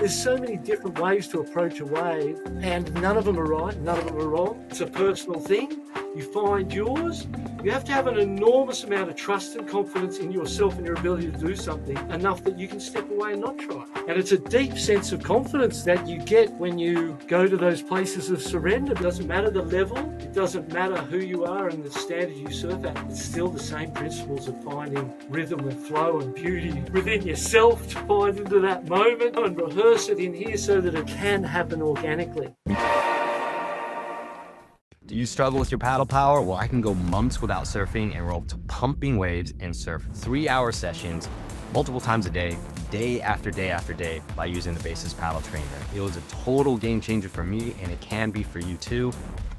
There's so many different ways to approach a wave, and none of them are right, none of them are wrong. It's a personal thing. You find yours. You have to have an enormous amount of trust and confidence in yourself and your ability to do something enough that you can step away and not try. And it's a deep sense of confidence that you get when you go to those places of surrender. It doesn't matter the level. It doesn't matter who you are and the standard you surf at. It's still the same principles of finding rhythm and flow and beauty within yourself to find into that moment and rehearse it in here so that it can happen organically. Do you struggle with your paddle power? Well, I can go months without surfing and roll to pumping waves and surf 3-hour sessions multiple times a day after day after day by using the Basis Paddle Trainer. It was a total game changer for me, and it can be for you too.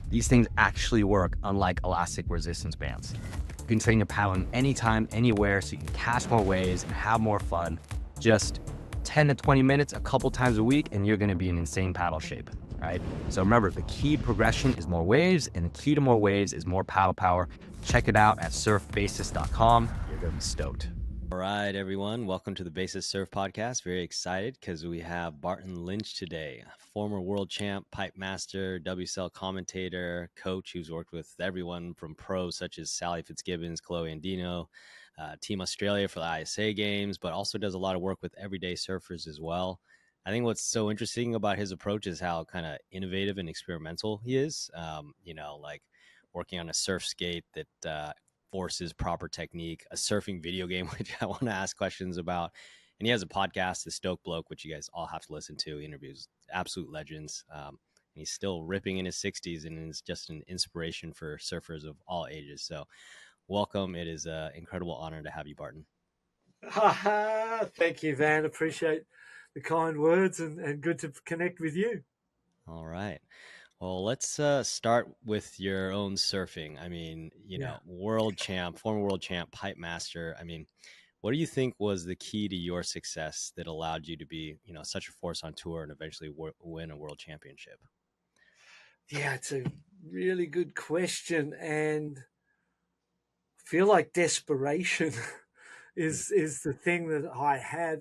These things actually work, unlike elastic resistance bands. You can train your paddling anytime, anywhere, so you can catch more waves and have more fun. Just 10 to 20 minutes a couple times a week, and you're gonna be in insane paddle shape. Right? So remember, the key progression is more waves, and the key to more waves is more paddle power. Check it out at surfbasis.com. You're going to be stoked. All right, everyone. Welcome to the Basis Surf Podcast. Very excited because we have Barton Lynch today, former world champ, pipe master, WSL commentator, coach who's worked with everyone from pros such as Sally Fitzgibbons, Kolohe Andino, Team Australia for the ISA games, but also does a lot of work with everyday surfers as well. I think what's so interesting about his approach is how kind of innovative and experimental he is. Like working on a surf skate that forces proper technique, a surfing video game, which I want to ask questions about. And he has a podcast, The Stoke Bloke, which you guys all have to listen to. He interviews absolute legends. And he's still ripping in his 60s and is just an inspiration for surfers of all ages. So welcome. It is an incredible honor to have you, Barton. Thank you, Van. Appreciate the kind words and good to connect with you. All right. Well, let's start with your own surfing. I mean, world champ, former world champ, pipe master. I mean, what do you think was the key to your success that allowed you to be, such a force on tour and eventually win a world championship? Yeah, it's a really good question. And I feel like desperation is the thing that I had.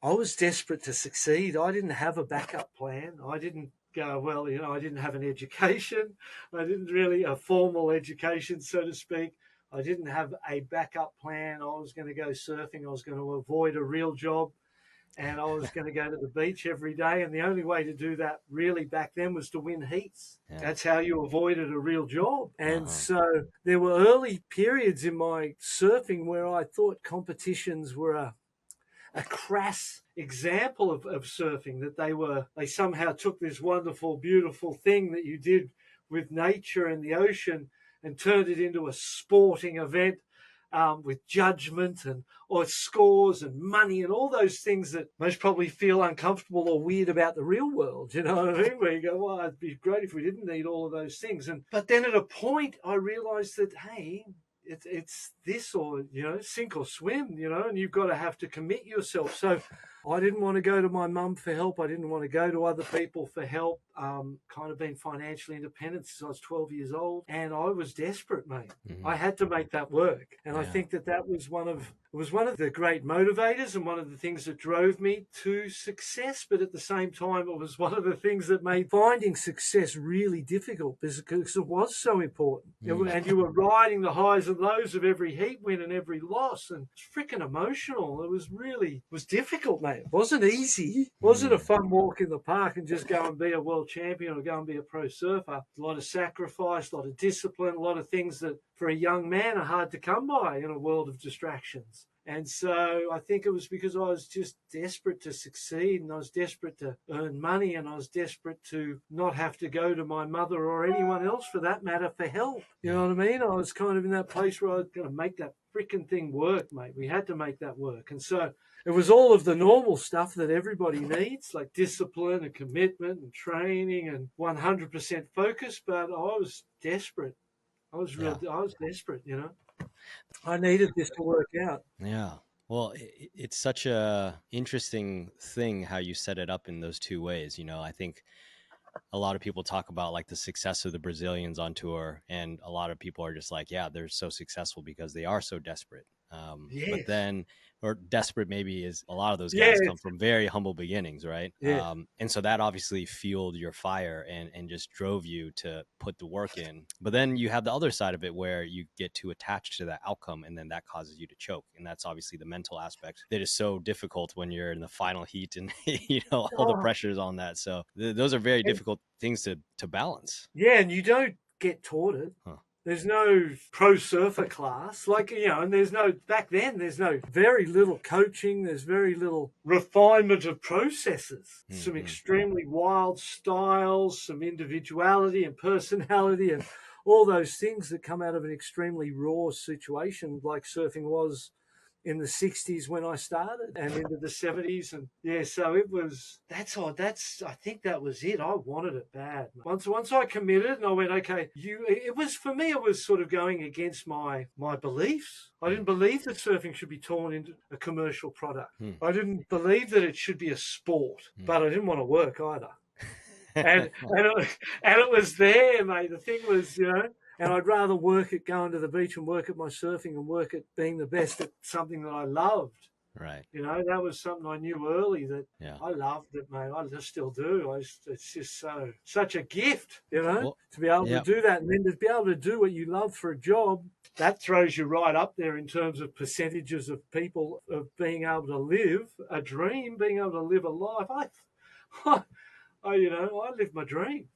I was desperate to succeed. I didn't have a backup plan. I didn't go, I didn't have an education. I didn't really a formal education, so to speak. I didn't have a backup plan. I was going to go surfing. I was going to avoid a real job, and I was going to go to the beach every day. And the only way to do that really back then was to win heats. Yeah. That's how you avoided a real job. And so there were early periods in my surfing where I thought competitions were a crass example of surfing, that they somehow took this wonderful, beautiful thing that you did with nature and the ocean and turned it into a sporting event with judgment or scores and money and all those things that most probably feel uncomfortable or weird about the real world. You know what I mean? Where you go, well, it'd be great if we didn't need all of those things. But then at a point I realized that, hey, it's this or, sink or swim, and you've got to have to commit yourself. So I didn't want to go to my mum for help. I didn't want to go to other people for help. Kind of been financially independent since I was 12 years old. And I was desperate, mate. Mm-hmm. I had to make that work. And I think that was one of the great motivators and one of the things that drove me to success. But at the same time, it was one of the things that made finding success really difficult because it was so important. Mm-hmm. And you were riding the highs and lows of every heat win and every loss. And it's freaking emotional. It was difficult, mate. It wasn't easy. It wasn't a fun walk in the park and just go and be a world champion or go and be a pro surfer. A lot of sacrifice, a lot of discipline, a lot of things that for a young man are hard to come by in a world of distractions. And so I think it was because I was just desperate to succeed, and I was desperate to earn money, and I was desperate to not have to go to my mother or anyone else for that matter for help. You know what I mean? I was kind of in that place where I was going to make that freaking thing work, mate. We had to make that work. And so it was all of the normal stuff that everybody needs, like discipline and commitment and training and 100% focus. But I was desperate. I was desperate, I needed this to work out. Yeah. Well, it's such a interesting thing how you set it up in those two ways. I think a lot of people talk about like the success of the Brazilians on tour, and a lot of people are just like, yeah, they're so successful because they are so desperate. Yes. But then or desperate maybe is a lot of those Yeah, guys come from very humble beginnings, right? yeah. And so that obviously fueled your fire and just drove you to put the work in. But then you have the other side of it where you get too attached to that outcome, and then that causes you to choke. And that's obviously the mental aspect that is so difficult when you're in the final heat and all the Oh, pressures on that. So those are very and, difficult things to balance. yeah, and you don't get taught it. Huh. There's no pro surfer class, like, and back then, there's very little coaching. There's very little refinement of processes, some extremely wild styles, some individuality and personality and all those things that come out of an extremely raw situation like surfing was in the 60s when I started and into the 70s. And yeah, so I think that was it. I wanted it bad. Once I committed and I went, okay, it was, for me, it was sort of going against my beliefs. I didn't believe that surfing should be torn into a commercial product. I didn't believe that it should be a sport, but I didn't want to work either. and it was there, mate. The thing was, and I'd rather work at going to the beach and work at my surfing and work at being the best at something that I loved. Right. That was something I knew early that Yeah. I loved it, mate. I just still do. It's just such a gift, Well, to be able to do that. And then to be able to do what you love for a job, that throws you right up there in terms of percentages of people of being able to live a dream, being able to live a life. I lived my dream.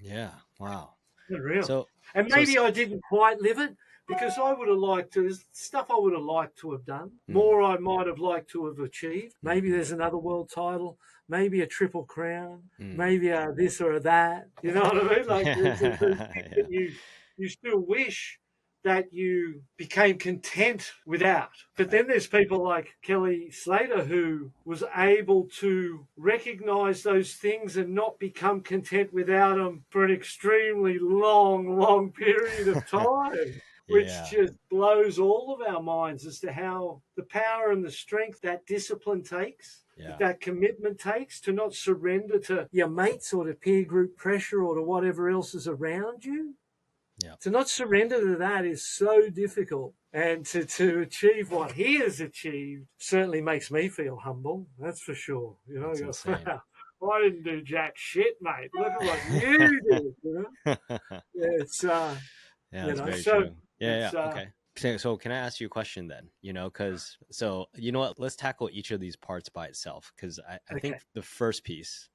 Yeah. Wow. Unreal. So, and maybe I didn't quite live it because I would have liked to. There's stuff I would have liked to have done. More I might have liked to have achieved. Maybe there's another world title. Maybe a triple crown. Maybe a this or a that. You know what I mean? Like that you still wish that you became content without. But then there's people like Kelly Slater who was able to recognize those things and not become content without them for an extremely long period of time, which just blows all of our minds as to how the power and the strength that discipline takes. That commitment takes to not surrender to your mates or to peer group pressure or to whatever else is around you. Yeah. To not surrender to that is so difficult. And to achieve what he has achieved certainly makes me feel humble. That's for sure. I didn't do jack shit, mate. Look at what you did. It's that's very true. Okay. So can I ask you a question then? Because you know what? Let's tackle each of these parts by itself. Because I think the first piece,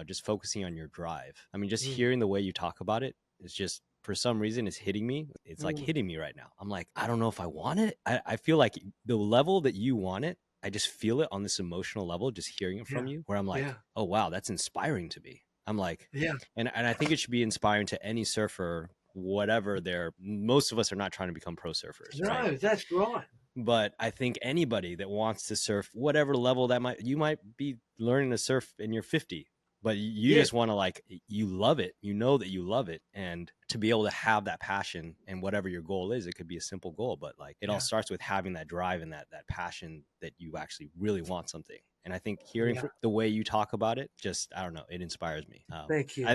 just focusing on your drive. I mean, just hearing the way you talk about it is just, for some reason, it's hitting me. It's like hitting me right now. I'm like, I don't know if I want it. I feel like the level that you want it, I just feel it on this emotional level, just hearing it from you, where I'm like, oh, wow, that's inspiring to me. I'm like, and I think it should be inspiring to any surfer, whatever most of us are not trying to become pro surfers. No, right? That's right. But I think anybody that wants to surf, whatever level you might be learning to surf and you're 50. But you just want to you love it. You know that you love it. And to be able to have that passion and whatever your goal is, it could be a simple goal, but it all starts with having that drive and that passion that you actually really want something. And I think hearing the way you talk about it, just, I don't know, it inspires me. Thank you.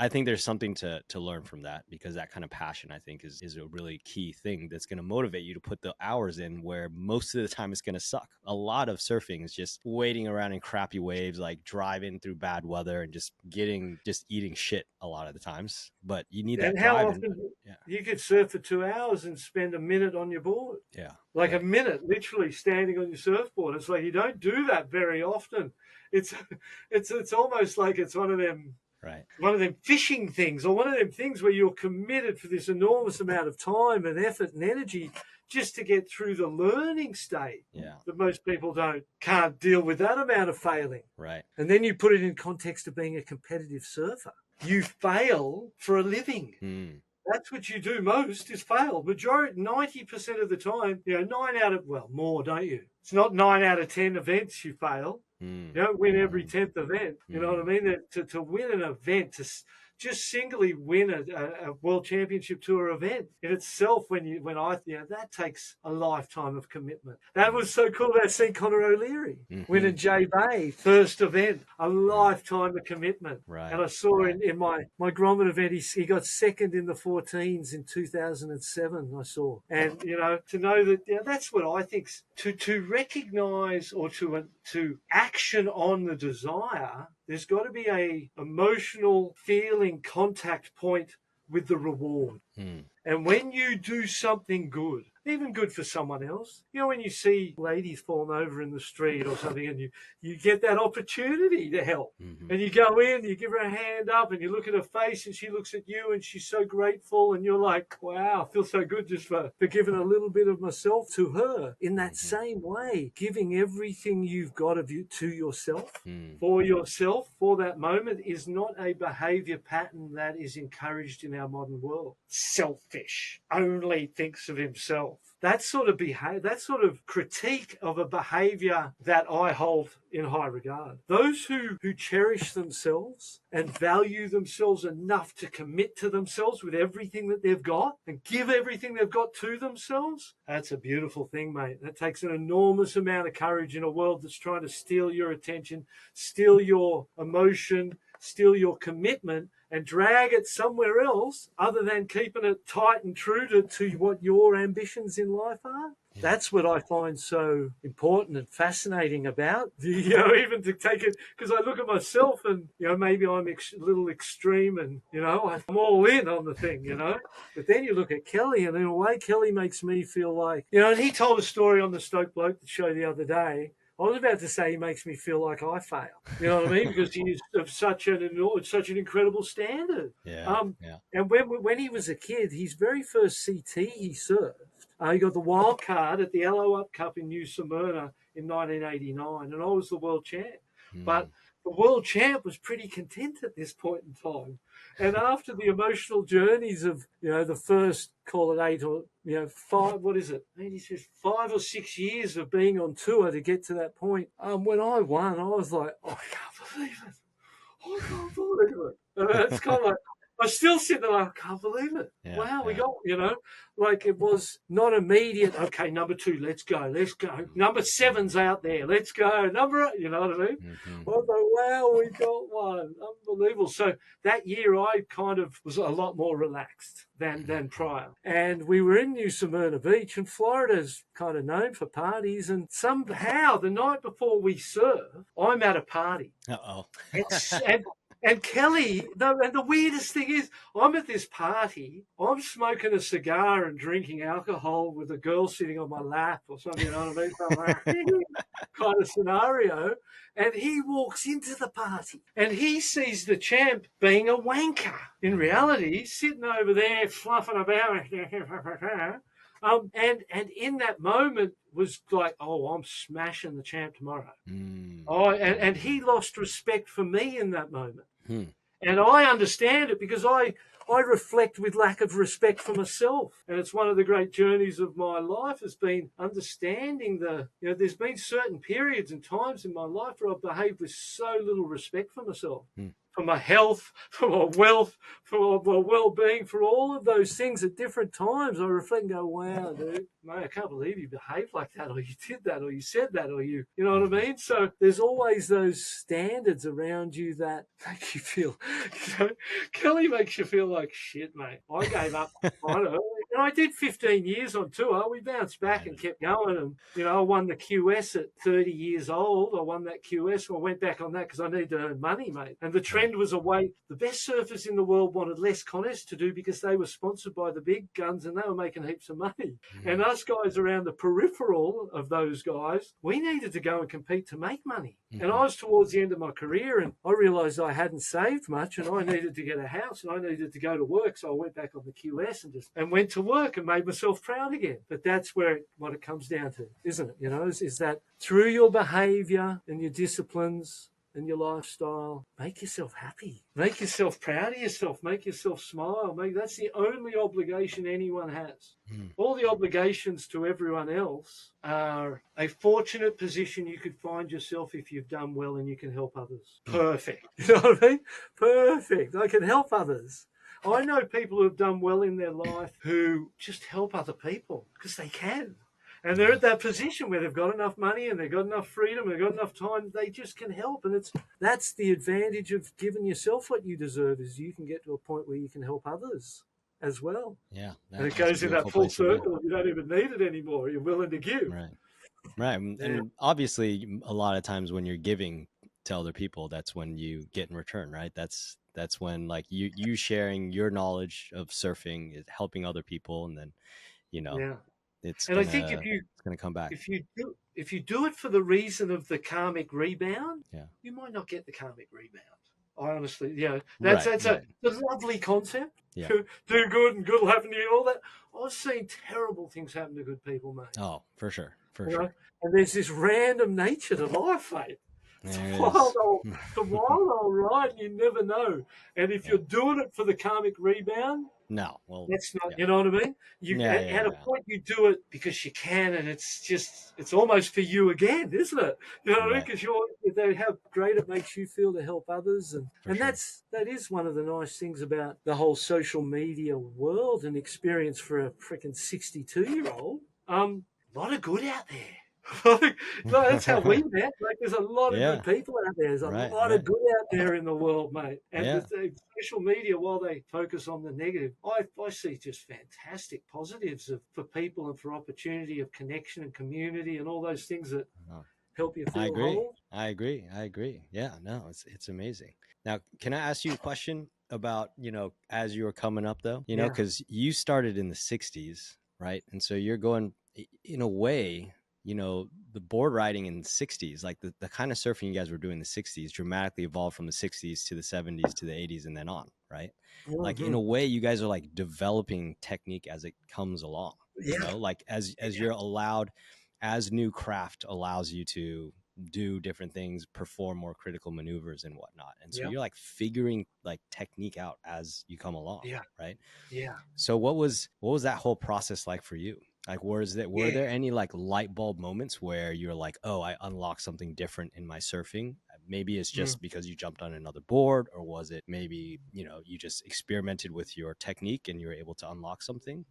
I think there's something to learn from that, because that kind of passion, I think, is a really key thing that's going to motivate you to put the hours in where most of the time it's going to suck. A lot of surfing is just waiting around in crappy waves, like driving through bad weather and just eating shit a lot of the times. But you need that drive. How often you could surf for 2 hours and spend a minute on your board? Yeah. Like a minute, literally standing on your surfboard. It's like you don't do that very often. It's almost like it's one of them. Right. One of them fishing things, or one of them things where you're committed for this enormous amount of time and effort and energy just to get through the learning state. Yeah. That most people can't deal with that amount of failing. Right. And then you put it in context of being a competitive surfer. You fail for a living. That's what you do most, is fail. 90% of the time, 9 out of, more, don't you? It's not 9 out of 10 events you fail. You don't win every 10th event. You know what I mean? To win an event, just singly win a world championship tour event in itself, that takes a lifetime of commitment. That was so cool about seeing Conor O'Leary winning J Bay first event, a lifetime of commitment. Right. And I saw in my Grommet event, he got second in the 14s in 2007. I saw, and to know that that's what I think, to recognise or to action on the desire. There's got to be a emotional feeling contact point with the reward. And when you do something good, even good for someone else, when you see ladies falling over in the street or something and you get that opportunity to help, and you go in, you give her a hand up and you look at her face and she looks at you and she's so grateful and you're like, wow, I feel so good just for giving a little bit of myself to her. In that same way, giving everything you've got of you to yourself, for yourself, for that moment, is not a behavior pattern that is encouraged in our modern world. Selfish, only thinks of himself. That sort of critique of a behavior that I hold in high regard. Those who cherish themselves and value themselves enough to commit to themselves with everything that they've got and give everything they've got to themselves, that's a beautiful thing, mate. That takes an enormous amount of courage in a world that's trying to steal your attention, steal your emotion, steal your commitment, and drag it somewhere else other than keeping it tight and true to what your ambitions in life are. That's what I find so important and fascinating about, even to take it, because I look at myself and, maybe I'm a little extreme and, I'm all in on the thing, But then you look at Kelly, and in a way, Kelly makes me feel like, and he told a story on the Stoke Bloke show the other day. I was about to say he makes me feel like I fail. You know what I mean? Because he is of such an incredible standard. And when he was a kid, his very first CT he served, he got the wild card at the LO Up Cup in New Smyrna in 1989, and I was the world champ. But the world champ was pretty content at this point in time. And after the emotional journeys of, the first, call it 8 or, 5, what is it? 5 or 6 years of being on tour to get to that point. When I won, I was like, I can't believe it. I can't believe it. And it's kind of like, I still sit there like, I can't believe it. Wow, we got, like it was not immediate. Okay, number 2, let's go. Number 7's out there, let's go. Number 8, you know what I mean? I was like, wow, we got one. Unbelievable. So that year I kind of was a lot more relaxed than prior. And we were in New Smyrna Beach, and Florida's kind of known for parties. And somehow the night before we serve, I'm at a party. And Kelly, and the weirdest thing is, I'm at this party, I'm smoking a cigar and drinking alcohol with a girl sitting on my lap or something, you know what I mean? Kind of scenario. And he walks into the party and he sees the champ being a wanker. In reality, he's sitting over there fluffing about. And in that moment was like, I'm smashing the champ tomorrow. And he lost respect for me in that moment. And I understand it because I reflect with lack of respect for myself. And it's one of the great journeys of my life has been understanding there's been certain periods and times in my life where I've behaved with so little respect for myself. For my health, for my wealth, for my well-being, for all of those things at different times, I reflect and go, wow, dude, mate, I can't believe you behaved like that, or you did that, or you said that, or you know what I mean? So there's always those standards around you that make you feel, Kelly makes you feel like shit, mate. I gave up on it. And I did 15 years on tour. We bounced back and kept going. And, I won the QS at 30 years old. I won that QS. I went back on that because I needed to earn money, mate. And the trend was away. The best surfers in the world wanted less contests to do because they were sponsored by the big guns and they were making heaps of money. And us guys around the peripheral of those guys, we needed to go and compete to make money. And I was towards the end of my career and I realised I hadn't saved much and I needed to get a house and I needed to go to work. So I went back on the QS and went to work and made myself proud again. But that's what it comes down to, isn't it? Is that through your behaviour and your disciplines, and your lifestyle, make yourself happy. Make yourself proud of yourself. Make yourself smile. That's the only obligation anyone has. All the obligations to everyone else are a fortunate position you could find yourself if you've done well and you can help others. Perfect. You know what I mean? Perfect. I can help others. I know people who have done well in their life who just help other people because they can. And they're at that position where they've got enough money and they've got enough freedom and they've got enough time, they just can help. And that's the advantage of giving yourself what you deserve, is you can get to a point where you can help others as well. Yeah. And it goes in that full circle. You don't even need it anymore. You're willing to give. Right. And obviously, a lot of times when you're giving to other people, that's when you get in return, right? That's when, like, you sharing your knowledge of surfing is helping other people, and then, I think it's gonna come back. If you do it for the reason of the karmic rebound, you might not get the karmic rebound. I honestly, that's a lovely concept. Yeah. Do good and good will happen to you. All that. I've seen terrible things happen to good people, mate. Oh, for sure. Sure. And there's this random nature to life, mate. The wild old ride, you never know. And if you're doing it for the karmic rebound, that's not, you know what I mean? At a point you do it because you can, and it's almost for you again, isn't it? You know what I mean? Because how great it makes you feel to help others. That is one of the nice things about the whole social media world and experience for a freaking 62-year-old. A lot of good out there. That's how we met. There's a lot of good people out there. There's a lot of good out there in the world, mate. And the social media, while they focus on the negative, I see just fantastic positives for people and for opportunity of connection and community and all those things that help you feel whole. I agree. Yeah, no, it's amazing. Now, can I ask you a question about, as you were coming up, though, because you started in the 60s, right? And so you're going, in a way, the board riding in the 60s, like the kind of surfing you guys were doing in the 60s dramatically evolved from the 60s to the 70s to the 80s and then on, right? Mm-hmm. Like, in a way, you guys are like developing technique as it comes along, like as you're allowed, as new craft allows you to do different things, perform more critical maneuvers and whatnot. And so you're like figuring like technique out as you come along. Right. Yeah. So what was that whole process like for you? Like, were there any like light bulb moments where you're like, oh, I unlocked something different in my surfing? Maybe it's just because you jumped on another board, or was it maybe, you just experimented with your technique and you were able to unlock something?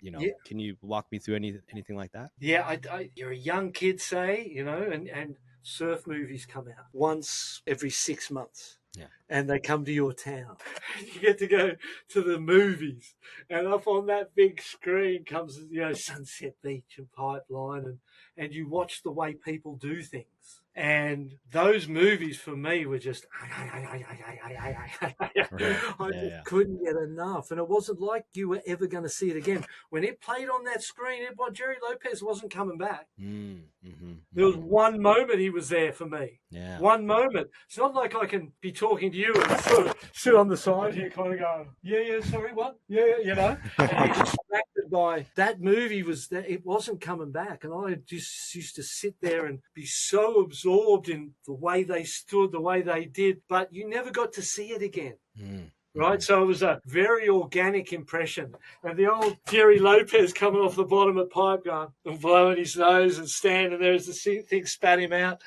Can you walk me through anything like that? Yeah, you're a young kid, say, and surf movies come out once every 6 months. Yeah. And they come to your town. You get to go to the movies. And up on that big screen comes, Sunset Beach and Pipeline, and you watch the way people do things. And those movies for me were just, I just couldn't get enough. And it wasn't like you were ever going to see it again. When it played on that screen, Jerry Lopez wasn't coming back. There was one moment he was there for me. Yeah. One moment. It's not like I can be talking to you and sort of sit on the side here kind of going, sorry, what? Yeah, And you're distracted by that movie it wasn't coming back. And I just used to sit there and be so absorbed in the way they stood, the way they did, but you never got to see it again. Right, so it was a very organic impression. And the old Jerry Lopez coming off the bottom of pipe going and blowing his nose and standing there as the thing spat him out.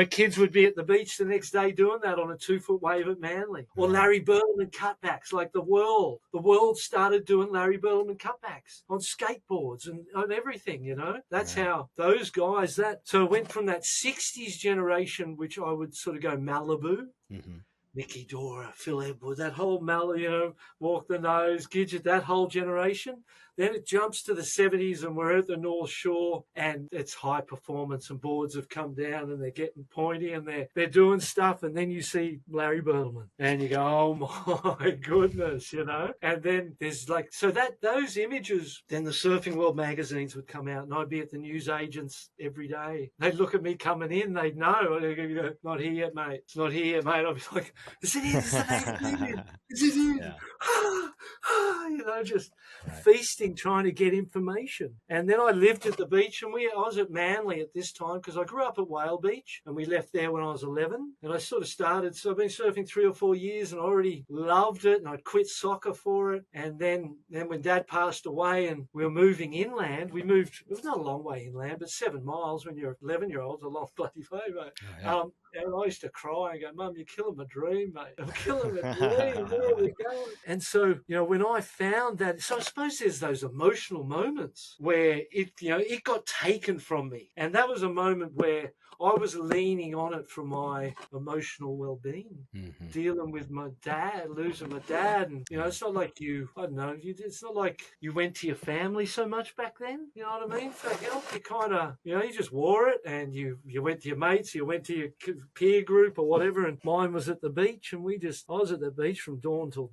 Kids would be at the beach the next day doing that on a 2-foot wave at Manly. Or Larry Bertlemann cutbacks, like the world. The world started doing Larry Bertlemann cutbacks on skateboards and on everything, That's how those guys, so it went from that 60s generation, which I would sort of go Malibu, Mickey Dora, Phil Edwards, that whole Walk the Nose, Gidget, that whole generation. Then it jumps to the 70s and we're at the North Shore and it's high performance and boards have come down and they're getting pointy and they're doing stuff. And then you see Larry Bertlemann and you go, oh my goodness, And then there's those images, then the Surfing World magazines would come out and I'd be at the news agents every day. They'd look at me coming in, they'd know. They'd go, not here yet, mate. It's not here yet, mate. I'd be like, Is it in? Is the name in? Is it in? Yeah. Just Right. feasting, trying to get information. And then I lived at the beach, and I was at Manly at this time because I grew up at Whale Beach, and we left there when I was 11. And I sort of started, so I've been surfing 3 or 4 years, and I already loved it, and I'd quit soccer for it. And then when Dad passed away, and we were moving inland, we moved. It was not a long way inland, but 7 miles when you're 11-year-olds, a long bloody way, mate. Oh, yeah. And I used to cry and go, Mum, you're killing my dream, mate. I'm killing my dream. Where are we going? And so, when I found that, so I suppose there's those emotional moments where it got taken from me. And that was a moment where I was leaning on it for my emotional well-being, dealing with my dad, losing my dad. And, it's not like it's not like you went to your family so much back then. You know what I mean? For help, you kind of, you just wore it, and you went to your mates, you went to your peer group or whatever, and mine was at the beach, and I was at the beach from dawn till,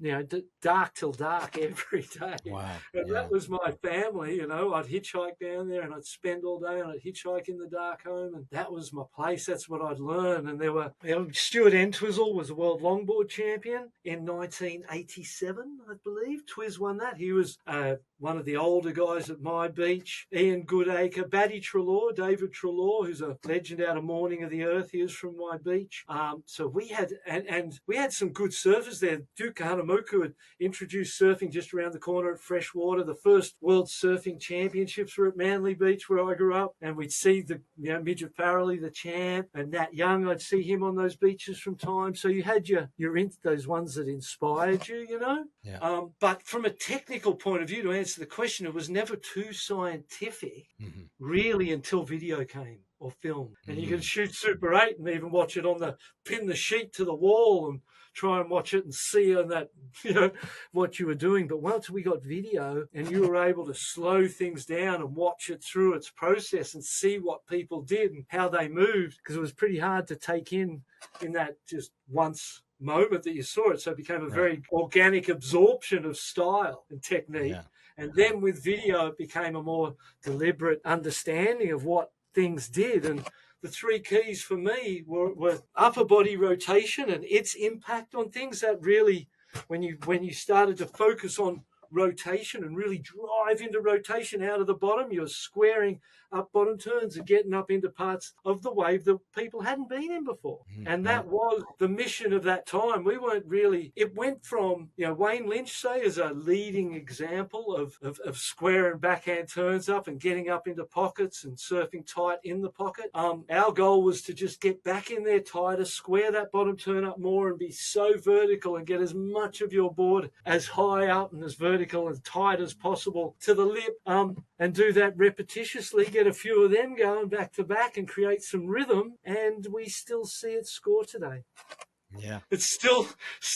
dark till dark every day. Wow. And that was my family, I'd hitchhike down there, and I'd spend all day, and I'd hitchhike in the dark home, and that was my place. That's what I'd learn. And there were, Stuart Entwistle was a world longboard champion in 1987, I believe. Twiz won that. He was one of the older guys at my beach. Ian Goodacre, Batty Treloar, David Treloar, who's a legend out of Morning of the Earth. He was from my beach. So we had, and we had some good surfers there. Duke Hanamuku had introduced surfing just around the corner at Freshwater. The first World Surfing Championships were at Manly Beach, where I grew up, and we'd see the Midget Farrelly, the champ, and Nat Young. I'd see him on those beaches from time. So you had your those ones that inspired you, Yeah. But from a technical point of view, to answer the question, it was never too scientific, really, until video came or film. And you can shoot Super 8 and even watch it pin the sheet to the wall and try and watch it and see on that, what you were doing. But once we got video and you were able to slow things down and watch it through its process and see what people did and how they moved, because it was pretty hard to take in that just once moment that you saw it. So it became a very organic absorption of style and technique. Yeah. And then with video, it became a more deliberate understanding of what things did. And the 3 keys for me were upper body rotation and its impact on things. That really, when you started to focus on rotation and really drive into rotation out of the bottom, you're squaring up bottom turns and getting up into parts of the wave that people hadn't been in before. And that was the mission of that time. We weren't really, it went from, Wayne Lynch, say, as a leading example of squaring backhand turns up and getting up into pockets and surfing tight in the pocket. Our goal was to just get back in there tighter, square that bottom turn up more, and be so vertical and get as much of your board as high up and as vertical and tight as possible to the lip, and do that repetitiously, get a few of them going back to back and create some rhythm, and we still see it score today. Yeah. It's still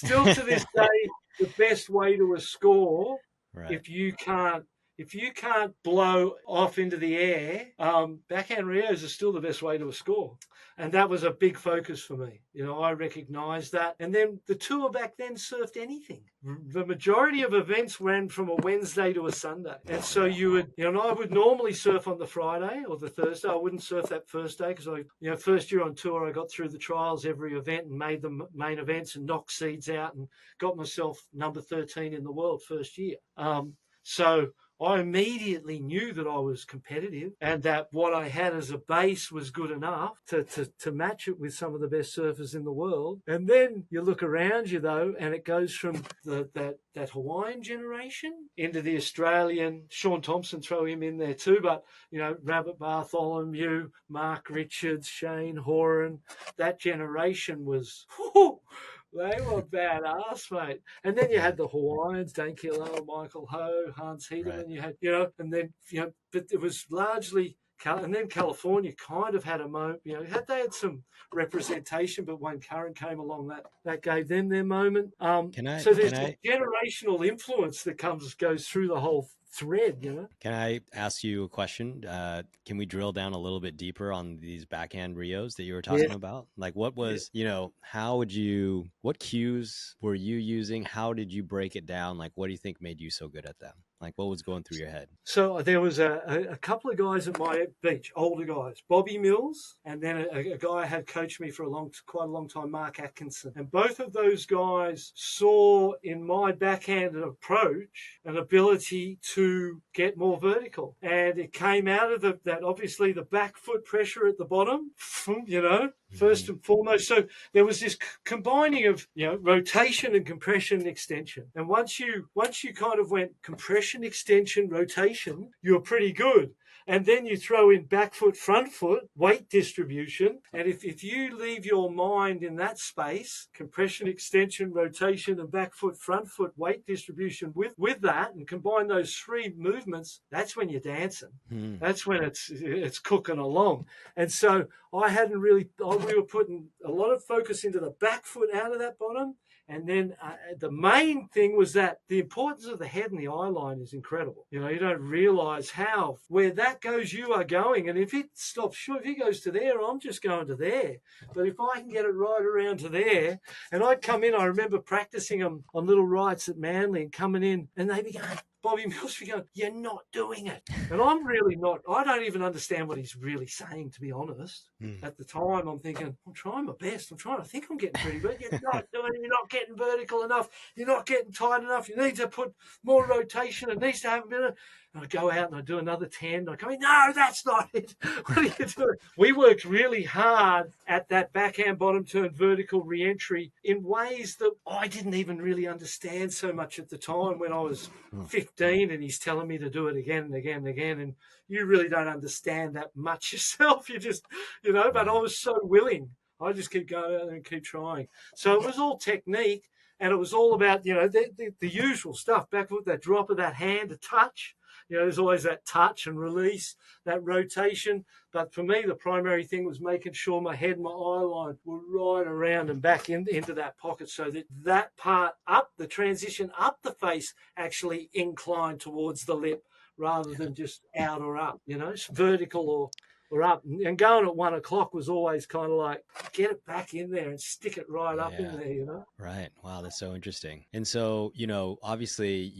to this day the best way to a score. Right. If you can't blow off into the air, backhand Rios are still the best way to a score. And that was a big focus for me. I recognized that. And then the tour back then surfed anything. The majority of events ran from a Wednesday to a Sunday. And so you would, and I would normally surf on the Friday or the Thursday. I wouldn't surf that first day because first year on tour, I got through the trials every event and made the main events and knocked seeds out and got myself number 13 in the world first year. So I immediately knew that I was competitive and that what I had as a base was good enough to match it with some of the best surfers in the world. And then you look around you, though, and it goes from that Hawaiian generation into the Australian. Sean Thompson, throw him in there too, but, Rabbit Bartholomew, Mark Richards, Shane Horan, that generation was... They were badass, mate. And then you had the Hawaiians, Dane Keolau, Michael Ho, Hans Hedemann. Right. You had, and then, but it was largely, and then California kind of had a moment, they had some representation, but when Curren came along, that gave them their moment. So there's a generational influence that goes through the whole thread, Can I ask you a question? Can we drill down a little bit deeper on these backhand Rios that you were talking about? Like what was, what cues were you using? How did you break it down? Like, what do you think made you so good at them? Like, what was going through your head? So there was a couple of guys at my beach, older guys, Bobby Mills, and then a guy had coached me for quite a long time, Mark Atkinson. And both of those guys saw in my backhanded approach an ability to get more vertical. And it came out of that obviously the back foot pressure at the bottom, first and foremost. So there was this combining of, rotation and compression and extension. And once you kind of went compression, extension, rotation, you're pretty good. And then you throw in back foot, front foot, weight distribution. And if you leave your mind in that space, compression, extension, rotation, and back foot, front foot, weight distribution with that, and combine those three movements, that's when you're dancing. That's when it's cooking along. And so we were putting a lot of focus into the back foot out of that bottom. And then the main thing was that the importance of the head and the eye line is incredible. You don't realize where that goes, you are going. And if it stops short, if he goes to there, I'm just going to there. But if I can get it right around to there, and I'd come in, I remember practicing them on little rights at Manly and coming in, and they'd be going, Bobby Mills be going, you're not doing it. And I'm really not. I don't even understand what he's really saying, to be honest. At the time, I'm thinking, I'm trying my best. I think I'm getting pretty good. You're not doing it. You're not getting vertical enough. You're not getting tight enough. You need to put more rotation. It needs to have a bit of... And I go out and I do another 10. I go, no, that's not it. What are you doing? We worked really hard at that backhand bottom turn vertical reentry in ways that I didn't even really understand so much at the time when I was 15, and he's telling me to do it again and again and again. And you really don't understand that much yourself. You just, but I was so willing. I just keep going out there and keep trying. So it was all technique, and it was all about, the usual stuff. Back with that drop of that hand, a touch. There's always that touch and release, that rotation. But for me, the primary thing was making sure my head and my eye line were right around and back into that pocket, so that part up, the transition up the face, actually inclined towards the lip rather than just out or up, vertical or up. And going at 1 o'clock was always kind of like, get it back in there and stick it right up in there, Right. Wow, that's so interesting. And so, obviously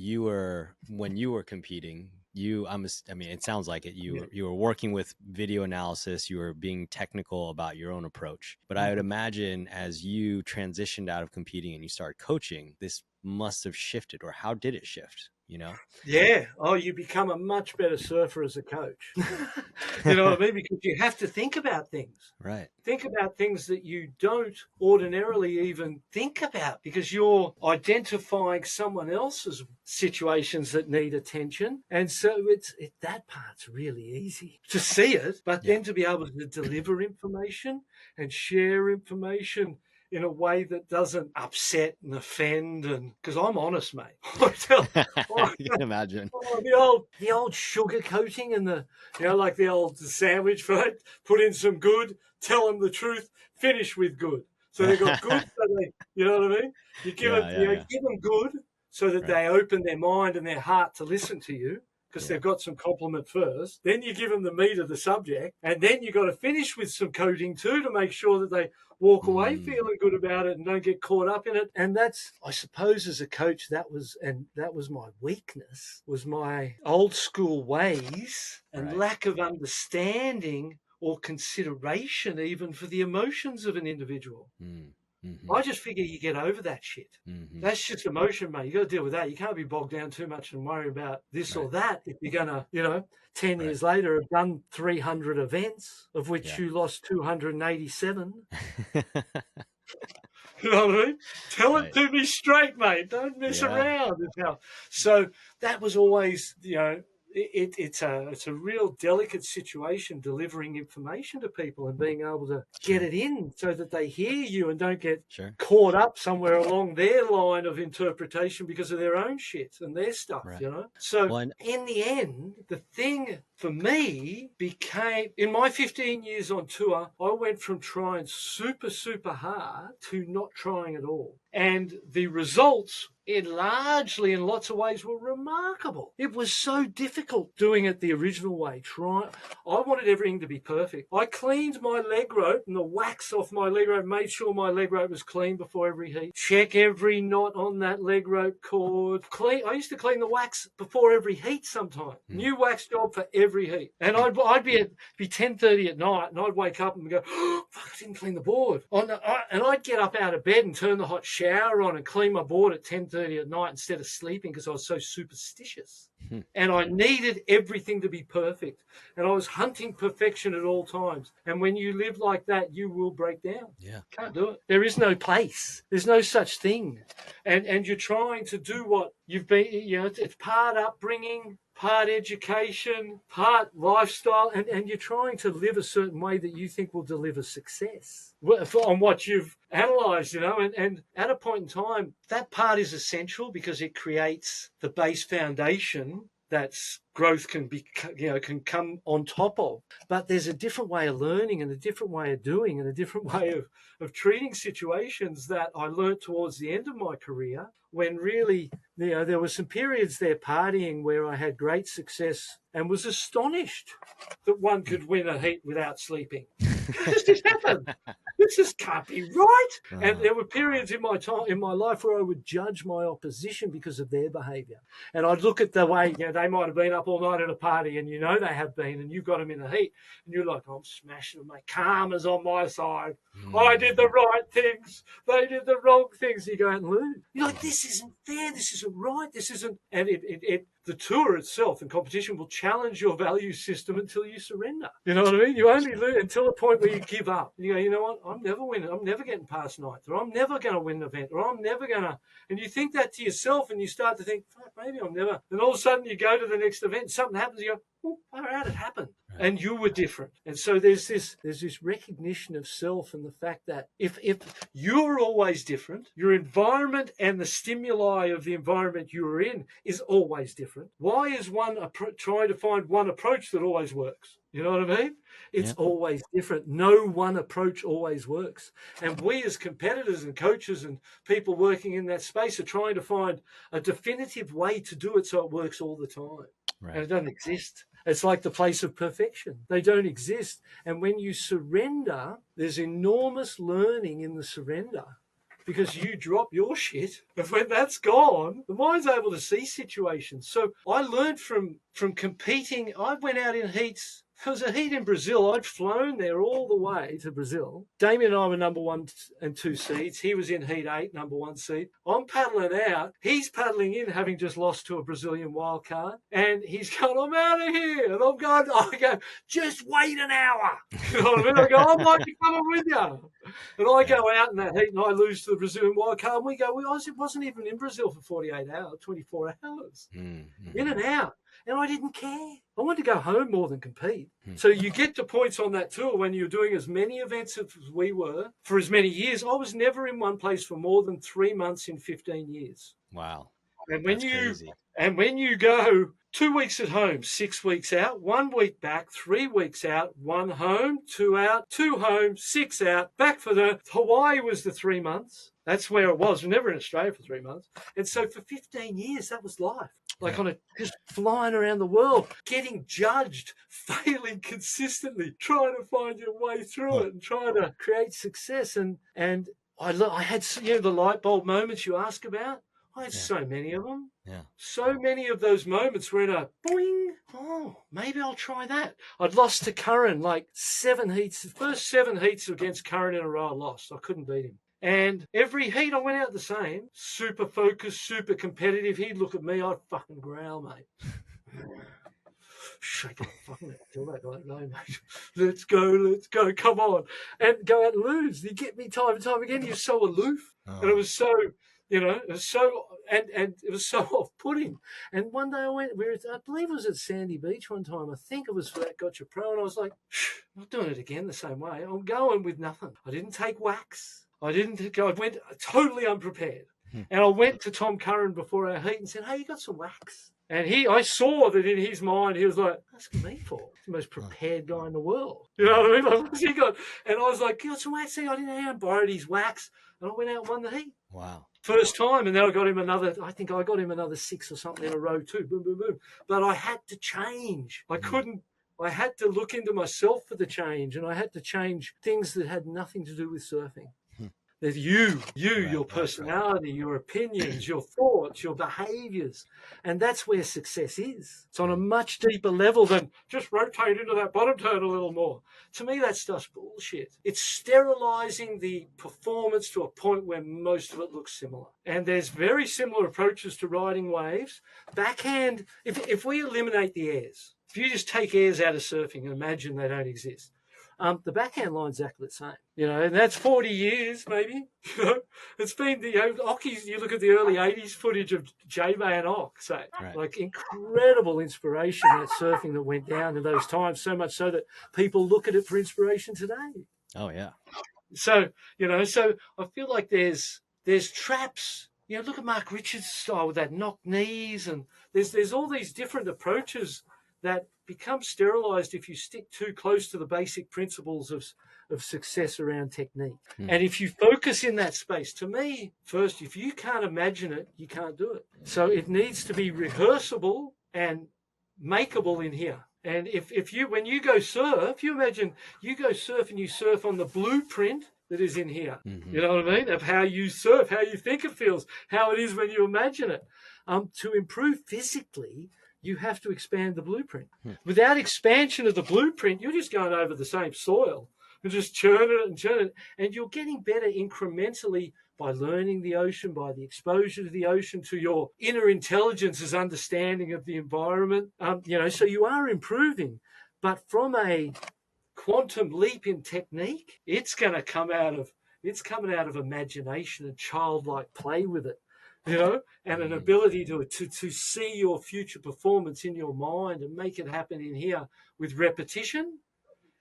when you were competing, it sounds like it. You were working with video analysis. You were being technical about your own approach. But I would imagine as you transitioned out of competing and you started coaching, this must have shifted. Or how did it shift? Yeah. Oh, you become a much better surfer as a coach. You know what I mean? Because you have to think about things. Right. Think about things that you don't ordinarily even think about, because you're identifying someone else's situations that need attention. And so that part's really easy to see it, but then to be able to deliver information and share information in a way that doesn't upset and offend, and because I'm honest, mate. You can imagine. The old sugar coating and like the old sandwich, right? Put in some good, tell them the truth, finish with good. So they got good, so you know what I mean? You give them good so that they open their mind and their heart to listen to you, because they've got some compliment first. Then you give them the meat of the subject, and then you got to finish with some coating too to make sure that they walk away feeling good about it and don't get caught up in it. And that's, I suppose, as a coach, that was my weakness, was my old school ways and lack of understanding or consideration even for the emotions of an individual. I just figure you get over that shit. That's just emotion, mate. You got to deal with that. You can't be bogged down too much and worry about this or that if you're going to, 10 years later have done 300 events, of which you lost 287. You know what I mean? Tell it to me straight, mate. Don't mess around. So that was always, it's a real delicate situation, delivering information to people and being able to get it in so that they hear you and don't get caught up somewhere along their line of interpretation because of their own shit and their stuff, So in the end, the thing for me became, in my 15 years on tour, I went from trying super, super hard to not trying at all. And the results, largely in lots of ways, were remarkable. It was so difficult doing it the original way. I wanted everything to be perfect. I cleaned my leg rope and the wax off my leg rope, made sure my leg rope was clean before every heat. Check every knot on that leg rope cord. I used to clean the wax before every heat sometimes. New wax job for every heat. And I'd be 10:30 at night, and I'd wake up and go, oh, fuck, I didn't clean the board. And I'd get up out of bed and turn the hot shower on and clean my board at 10:30 at night instead of sleeping because I was so superstitious. And I needed everything to be perfect. And I was hunting perfection at all times. And when you live like that, you will break down. Yeah. Can't do it. There is no place. There's no such thing. And you're trying to do what you've been, it's part upbringing, part education, part lifestyle, and you're trying to live a certain way that you think will deliver success on what you've analysed, and at a point in time, that part is essential because it creates the base foundation that growth can come on top of. But there's a different way of learning and a different way of doing and a different way of treating situations that I learned towards the end of my career when really, there were some periods there partying where I had great success and was astonished that one could win a heat without sleeping. This just happened. This just can't be right. And there were periods in my life where I would judge my opposition because of their behaviour. And I'd look at the way, they might have been up all night at a party and they have been, and you've got them in the heat. And you're like, I'm smashing them. My karma's on my side. I did the right things. They did the wrong things. You go out and lose. You're like, this isn't fair. This isn't right. This isn't. And the tour itself and competition will challenge your value system until you surrender. You know what I mean? You only lose until the point where you give up. You go, you know what? I'm never winning. I'm never getting past ninth, or I'm never going to win the event, or I'm never going to. And you think that to yourself, and you start to think, maybe I'm never. And all of a sudden, you go to the next event, something happens. You go, oh, far out, it happened, and you were different. And so there's this recognition of self and the fact that if you're always different, your environment and the stimuli of the environment you're in is always different. Why is one trying to find one approach that always works? You know what I mean? It's always different. No one approach always works. And we as competitors and coaches and people working in that space are trying to find a definitive way to do it so it works all the time. Right. And it doesn't exist. It's like the place of perfection. They don't exist. And when you surrender, there's enormous learning in the surrender because you drop your shit. And when that's gone, the mind's able to see situations. So I learned from competing. I went out in heats. There was a heat in Brazil. I'd flown there all the way to Brazil. Damien and I were number 1 and 2 seeds. He was in heat 8, number 1 seed. I'm paddling out. He's paddling in, having just lost to a Brazilian wild card. And he's going, I'm out of here. And I go, just wait an hour. You know what I mean? I go, I might be coming with you. And I go out in that heat and I lose to the Brazilian wild card. And we go, it wasn't even in Brazil for 48 hours, 24 hours. Mm-hmm. In and out. And I didn't care. I wanted to go home more than compete. So you get to points on that tour when you're doing as many events as we were for as many years. I was never in one place for more than 3 months in 15 years. Wow. And when you go 2 weeks at home, 6 weeks out, 1 week back, 3 weeks out, 1 home, 2 out, 2 home, 6 out, back for Hawaii was the 3 months. That's where it was. We're never in Australia for 3 months. And so for 15 years, that was life. Like just flying around the world, getting judged, failing consistently, trying to find your way through it and trying to create success. And I had the light bulb moments you ask about. I had so many of them. Yeah. So many of those moments were in a boing. Oh, maybe I'll try that. I'd lost to Curren like 7 heats. The first 7 heats against Curren in a row I lost. I couldn't beat him. And every heat I went out the same, super focused, super competitive. He'd look at me, I'd fucking growl, mate. Shake it, fucking tell that guy, no, mate. Let's go, come on. And go out and lose. You get me time and time again, you're so aloof. Oh. And it was so, it was so, and it was so off-putting. And one day I went, I believe it was at Sandy Beach one time. I think it was for that Gotcha Pro. And I was like, I'm not doing it again the same way. I'm going with nothing. I didn't take wax. I went totally unprepared. And I went to Tom Curren before our heat and said, hey, you got some wax? And I saw that in his mind, he was like, what's me for? He's the most prepared guy in the world. You know what I mean? Like, what's he got? And I was like, you got some wax? I didn't know. I borrowed his wax. And I went out and won the heat. Wow. First time, and then I got him another. I think I got him another 6 or something in a row too. Boom, boom, boom. But I had to change. I couldn't. I had to look into myself for the change, and I had to change things that had nothing to do with surfing. There's your personality, your opinions, your thoughts, your behaviors. And that's where success is. It's on a much deeper level than just rotate into that bottom turn a little more. To me, that stuff's bullshit. It's sterilizing the performance to a point where most of it looks similar. And there's very similar approaches to riding waves. Backhand, if we eliminate the airs, if you just take airs out of surfing and imagine they don't exist, the backhand line's exactly the same, and that's 40 years maybe. It's been Ockies. You look at the early 80s footage of J-Bay and Ock, like incredible inspiration, that surfing that went down in those times, so much so that people look at it for inspiration today. Oh, yeah. So, so I feel like there's traps. Look at Mark Richards' style with that knock knees, and there's all these different approaches that become sterilized if you stick too close to the basic principles of success around technique. And if you focus in that space, to me, first, if you can't imagine it, you can't do it. So it needs to be rehearsable and makeable in here. And when you go surf, you imagine you go surf and you surf on the blueprint that is in here. You know what I mean? Of how you surf, how you think it feels, how it is when you imagine it. To improve physically, you have to expand the blueprint. Without expansion of the blueprint, you're just going over the same soil and just churning it, and you're getting better incrementally by learning the ocean, by the exposure to the ocean, to your inner intelligence's understanding of the environment. So you are improving, but from a quantum leap in technique, it's coming out of imagination and childlike play with it. And an ability to see your future performance in your mind and make it happen in here with repetition.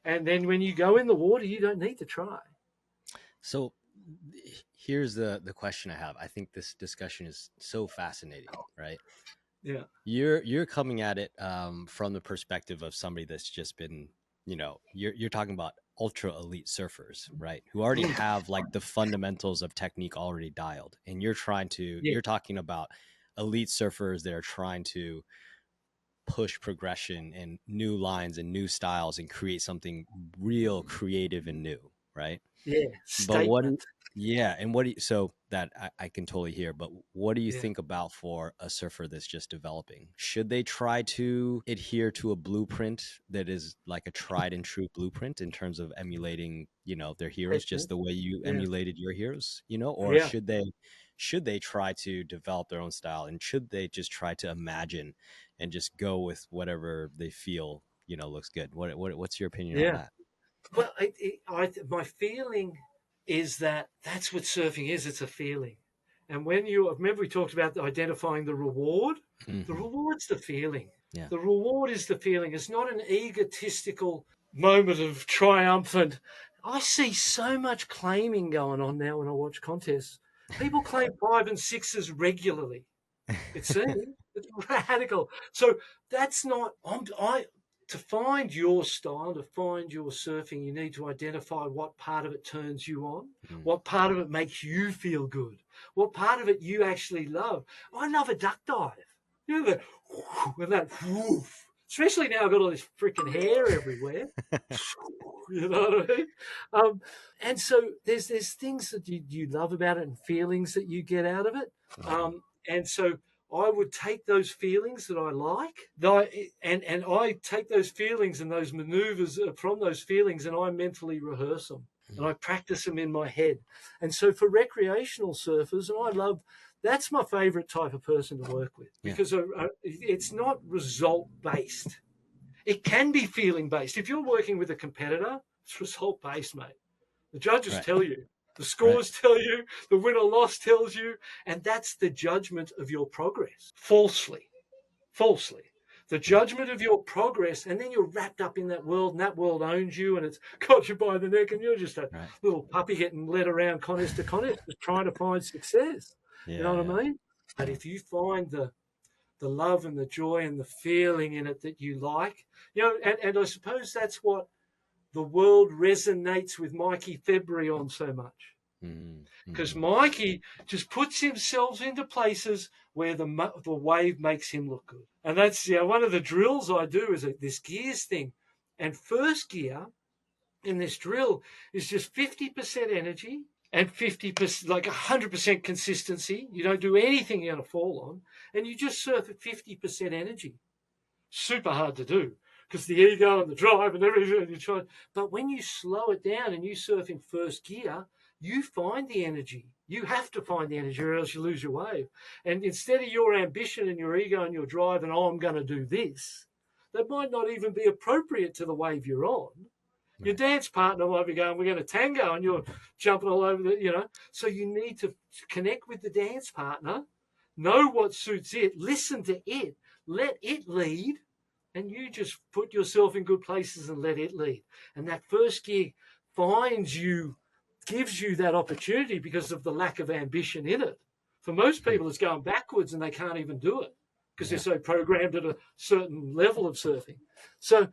And then when you go in the water, you don't need to try. So here's the question I have. I think this discussion is so fascinating, right? Yeah. You're coming at it from the perspective of somebody that's just been, you're talking about ultra elite surfers, right? Who already have like the fundamentals of technique already dialed. And you're talking about elite surfers that are trying to push progression and new lines and new styles and create something real creative and new, right? Yeah. Statement. So that I can totally hear, but what do you think about for a surfer that's just developing? Should they try to adhere to a blueprint that is like a tried and true blueprint in terms of emulating, their heroes, just the way you emulated your heroes, or should they try to develop their own style, and should they just try to imagine and just go with whatever they feel, looks good? What's your opinion on that? Well, my feeling is that's what surfing is. It's a feeling. And remember we talked about identifying the reward. The reward's the feeling. Yeah. The reward is the feeling. It's not an egotistical moment of triumphant. I see so much claiming going on now when I watch contests. People claim 5 and 6s regularly. It seems it's radical. So that's not. To find your style, to find your surfing, you need to identify what part of it turns you on, what part of it makes you feel good, what part of it you actually love. I love a duck dive. That woof. Especially now I've got all this freaking hair everywhere. You know what I mean? And so there's things that you love about it and feelings that you get out of it. And so I would take those feelings that I like, and I take those feelings and those maneuvers from those feelings, and I mentally rehearse them and I practice them in my head. And so for recreational surfers, and that's my favorite type of person to work with, because it's not result based. It can be feeling based. If you're working with a competitor, it's result based, mate. The judges tell you. The scores tell you, the win or loss tells you, and that's the judgment of your progress. Falsely. The judgment of your progress, and then you're wrapped up in that world, and that world owns you, and it's got you by the neck, and you're just a little puppy getting led around contest to contest, just trying to find success. You know what I mean? But if you find the love and the joy and the feeling in it that you like, and I suppose that's what the world resonates with Mikey February on so much. Because Mikey just puts himself into places where the wave makes him look good. And that's one of the drills I do is this gears thing. And first gear in this drill is just 50% energy and 50%, like 100% consistency. You don't do anything you're going to fall on. And you just surf at 50% energy. Super hard to do because the ego and the drive and everything you try. But when you slow it down and you surf in first gear, you find the energy. You have to find the energy or else you lose your wave. And instead of your ambition and your ego and your drive and, I'm going to do this, that might not even be appropriate to the wave you're on. Right. Your dance partner might be going, we're going to tango, and you're jumping all over the, So you need to connect with the dance partner, know what suits it, listen to it, let it lead, and you just put yourself in good places and let it lead. And that first gig gives you that opportunity because of the lack of ambition in it. For most people, it's going backwards and they can't even do it because they're so programmed at a certain level of surfing. So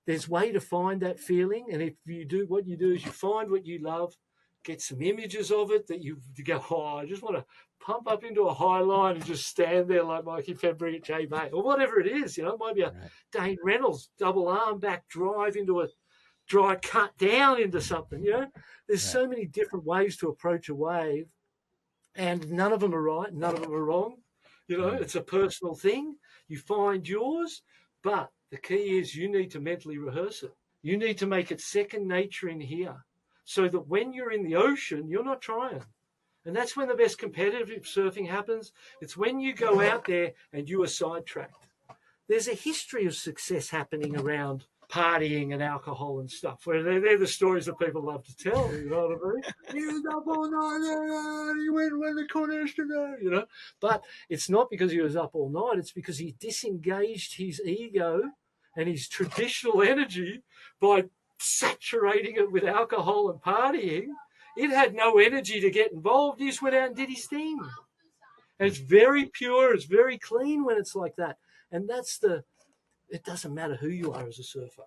there's a way to find that feeling. And if you do, what you do is you find what you love, get some images of it that you go, I just want to pump up into a high line and just stand there like Mikey February at J Bay or whatever it is. It might be a Dane Reynolds double arm back drive into a dry cut down into something. There's so many different ways to approach a wave, and none of them are right, none of them are wrong. It's a personal thing. You find yours, but the key is you need to mentally rehearse it. You need to make it second nature in here so that when you're in the ocean, you're not trying. And that's when the best competitive surfing happens. It's when you go out there and you are sidetracked. There's a history of success happening around partying and alcohol and stuff, where they're the stories that people love to tell, you know what I mean? He was up all night, he went when the corners today, But it's not because he was up all night, it's because he disengaged his ego and his traditional energy by saturating it with alcohol and partying. It had no energy to get involved. He just went out and did his thing. And it's very pure, it's very clean when it's like that. And it doesn't matter who you are as a surfer,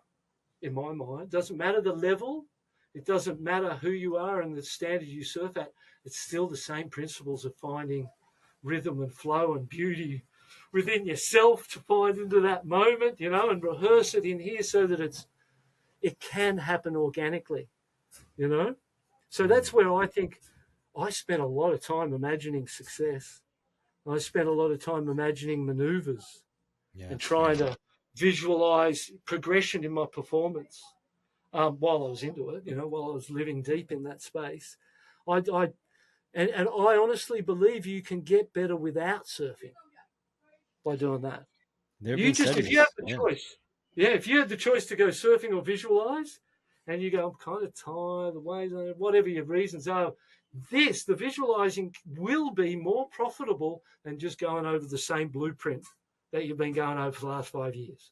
in my mind. It doesn't matter the level. It doesn't matter who you are and the standard you surf at. It's still the same principles of finding rhythm and flow and beauty within yourself to find into that moment, and rehearse it in here so that it can happen organically, So that's where I think I spent a lot of time imagining success. I spent a lot of time imagining maneuvers and trying to visualize progression in my performance while I was into it, while I was living deep in that space. I honestly believe you can get better without surfing by doing that. If you have the choice, if you had the choice to go surfing or visualize, and you go, I'm kind of tired, the waves, whatever your reasons are, the visualizing will be more profitable than just going over the same blueprint that you've been going over for the last 5 years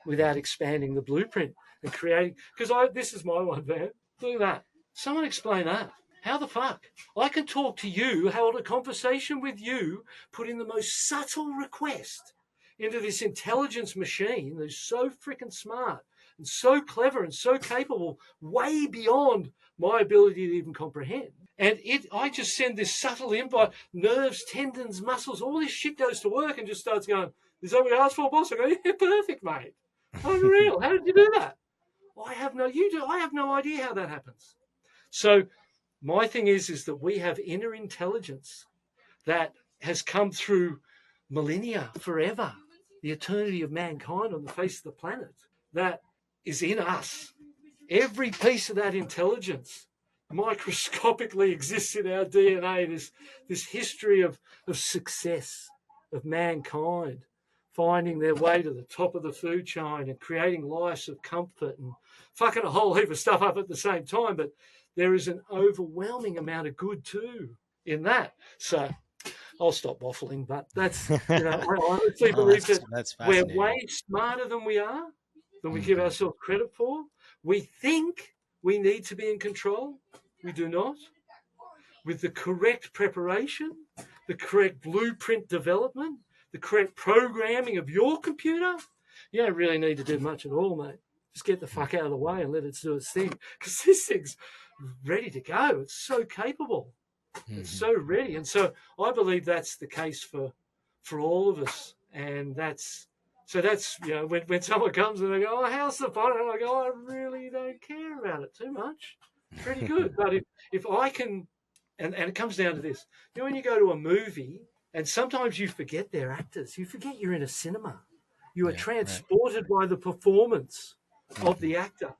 without expanding the blueprint and creating. Because this is my one, man. Look at that. Someone explain that. How the fuck? I can talk to you, hold a conversation with you, put in the most subtle request into this intelligence machine that's so freaking smart and so clever and so capable, way beyond my ability to even comprehend. And I just send this subtle input, nerves, tendons, muscles, all this shit goes to work and just starts going, is that what you asked for, boss? I go, yeah, perfect, mate. Unreal. How did you do that? I have no idea how that happens. So my thing is that we have inner intelligence that has come through millennia, forever, the eternity of mankind on the face of the planet, that is in us. Every piece of that intelligence microscopically exists in our DNA, this history of success, of mankind finding their way to the top of the food chain and creating lives of comfort and fucking a whole heap of stuff up at the same time. But there is an overwhelming amount of good too in that. So I'll stop waffling, but that's, I honestly believe that we're way smarter than we are, than we give ourselves credit for. We think we need to be in control. We do not. With the correct preparation, the correct blueprint development, the correct programming of your computer, you don't really need to do much at all, mate. Just get the fuck out of the way and let it do its thing. Because this thing's ready to go. It's so capable. It's so ready. And so I believe that's the case for all of us. And that's when someone comes and they go, oh, how's the fun? And I go, I really don't care about it too much. Pretty good. But if I can, and it comes down to this, when you go to a movie and sometimes you forget they're actors, you forget you're in a cinema. You are transported by the performance of the actor.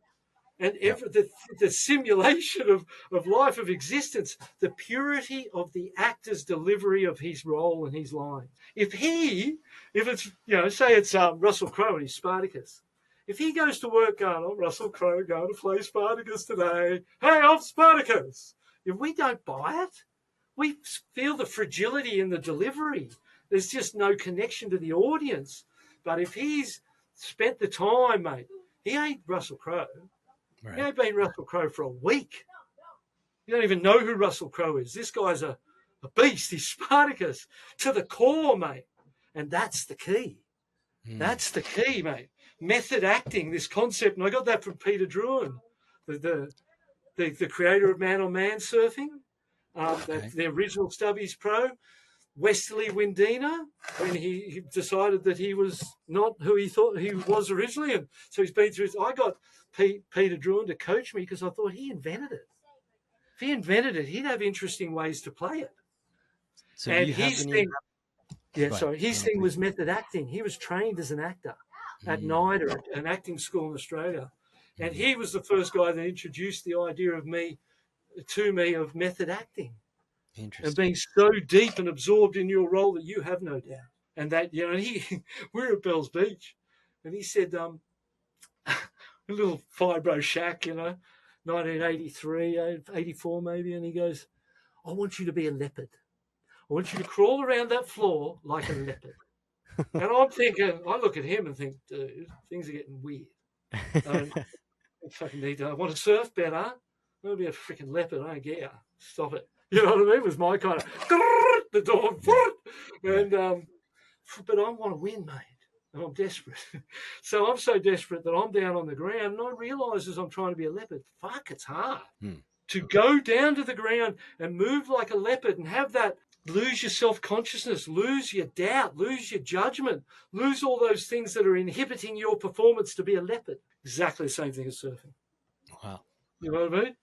And the simulation of life, of existence, the purity of the actor's delivery of his role and his line. If it's, say it's Russell Crowe and his Spartacus, if he goes to work going, oh, Russell Crowe going to play Spartacus today, hey, I'm Spartacus. If we don't buy it, we feel the fragility in the delivery. There's just no connection to the audience. But if he's spent the time, mate, he ain't Russell Crowe. Right. He ain't been Russell Crowe for a week. You don't even know who Russell Crowe is. This guy's a beast. He's Spartacus to the core, mate. And that's the key. That's the key, mate. Method acting, this concept, and I got that from Peter Druin, the creator of man-on-man surfing, the original Stubbies Pro. Westerly Windina, when he decided that he was not who he thought he was originally. And so he's been through. I got Peter Druin to coach me because I thought he invented it. If he invented it, he'd have interesting ways to play it. So and his thing, his thing was method acting. He was trained as an actor at NIDA, an acting school in Australia. And he was the first guy that introduced the idea of method acting. And being so deep and absorbed in your role that you have no doubt. And that, we're at Bells Beach. And he said, a little fibro shack, 1983, 84 maybe. And he goes, I want you to be a leopard. I want you to crawl around that floor like a leopard. And I'm thinking, I look at him and think, dude, things are getting weird. I want to surf better. I want to be a freaking leopard. I don't get you. Stop it. You know what I mean? It was my kind of the door, and but I want to win, mate, and I'm desperate. So I'm so desperate that I'm down on the ground, and I realise as I'm trying to be a leopard, fuck, it's hard to go down to the ground and move like a leopard and have that. Lose your self-consciousness, lose your doubt, lose your judgment, lose all those things that are inhibiting your performance to be a leopard. Exactly the same thing as surfing. Wow. You know what I mean?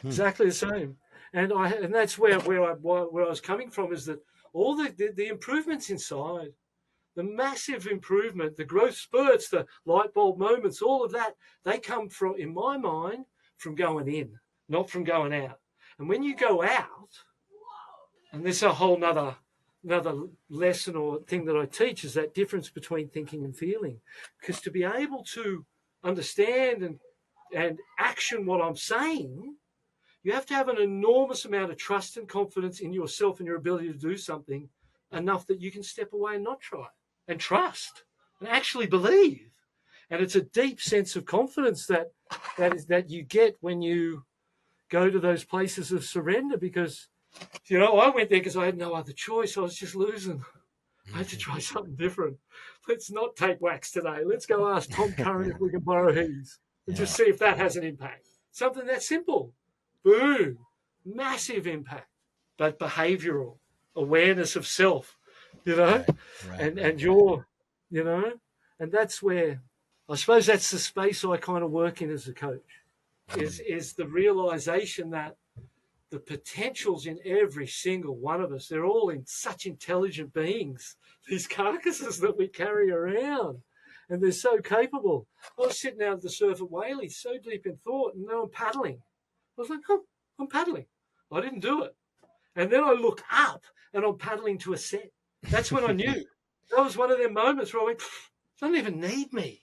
Exactly the same. And that's where I was coming from, is that all the improvements inside, the massive improvement, the growth spurts, the light bulb moments, all of that, they come from, in my mind, from going in, not from going out. And when you go out, and this is a whole another lesson or thing that I teach, is that difference between thinking and feeling. Because to be able to understand and action what I'm saying, you have to have an enormous amount of trust and confidence in yourself and your ability to do something enough that you can step away and not try, and trust and actually believe. And it's a deep sense of confidence that you get when you go to those places of surrender, because, I went there because I had no other choice. I was just losing. I had to try something different. Let's not take wax today. Let's go ask Tom Curren if we can borrow his and just see if that has an impact. Something that simple. Boom, massive impact, but behavioral awareness of self, and your, and that's where I suppose that's the space I kind of work in as a coach, is the realization that the potentials in every single one of us, they're all in such intelligent beings, these carcasses that we carry around, and they're so capable. I was sitting out at the surf at Whaley, so deep in thought, and now I'm paddling. I was like, I'm paddling. I didn't do it. And then I look up and I'm paddling to a set. That's when I knew. That was one of them moments where I went, it doesn't even need me.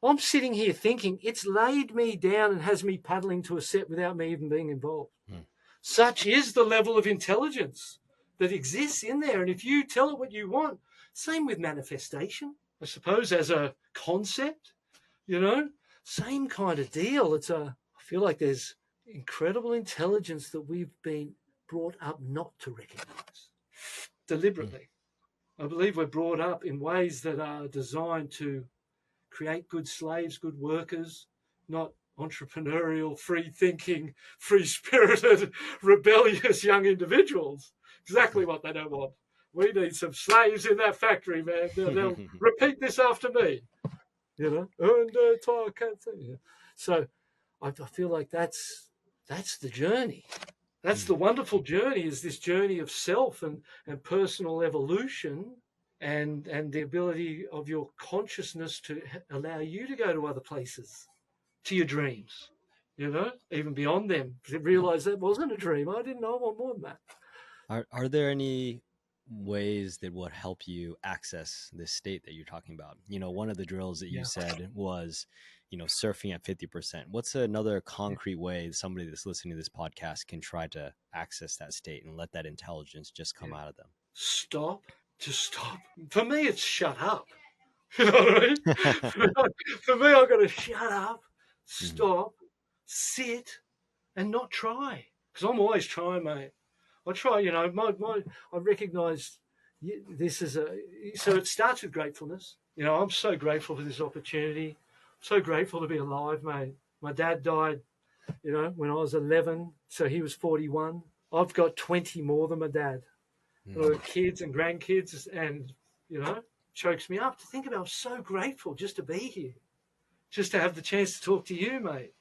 I'm sitting here thinking it's laid me down and has me paddling to a set without me even being involved. Such is the level of intelligence that exists in there. And if you tell it what you want, same with manifestation, I suppose, as a concept, same kind of deal. I feel like there's incredible intelligence that we've been brought up not to recognize deliberately. I believe we're brought up in ways that are designed to create good slaves, good workers, not entrepreneurial, free-thinking, free-spirited, rebellious young individuals. Exactly what they don't want. We need some slaves in that factory, man. They'll repeat this after me, you know. And I can't say. So I feel like that's the journey. That's the wonderful journey, is this journey of self and personal evolution, and the ability of your consciousness to allow you to go to other places, to your dreams, you know, even beyond them. To realize that wasn't a dream. I didn't know I want more than that. Are there any ways that would help you access this state that you're talking about? You know, one of the drills that you said was, you know, surfing at 50%. What's another concrete way somebody that's listening to this podcast can try to access that state and let that intelligence just come out of them? Stop. Just stop. For me, it's shut up. You know what I mean? For me, I've got to shut up, stop, sit, and not try. Because I'm always trying, mate. I try, you know, I recognise this is so it starts with gratefulness. You know, I'm so grateful for this opportunity. So grateful to be alive, mate. My dad died, you know, when I was 11, so he was 41. I've got 20 more than my dad. I've got kids and grandkids, and, you know, chokes me up to think about. I'm so grateful just to be here, just to have the chance to talk to you, mate,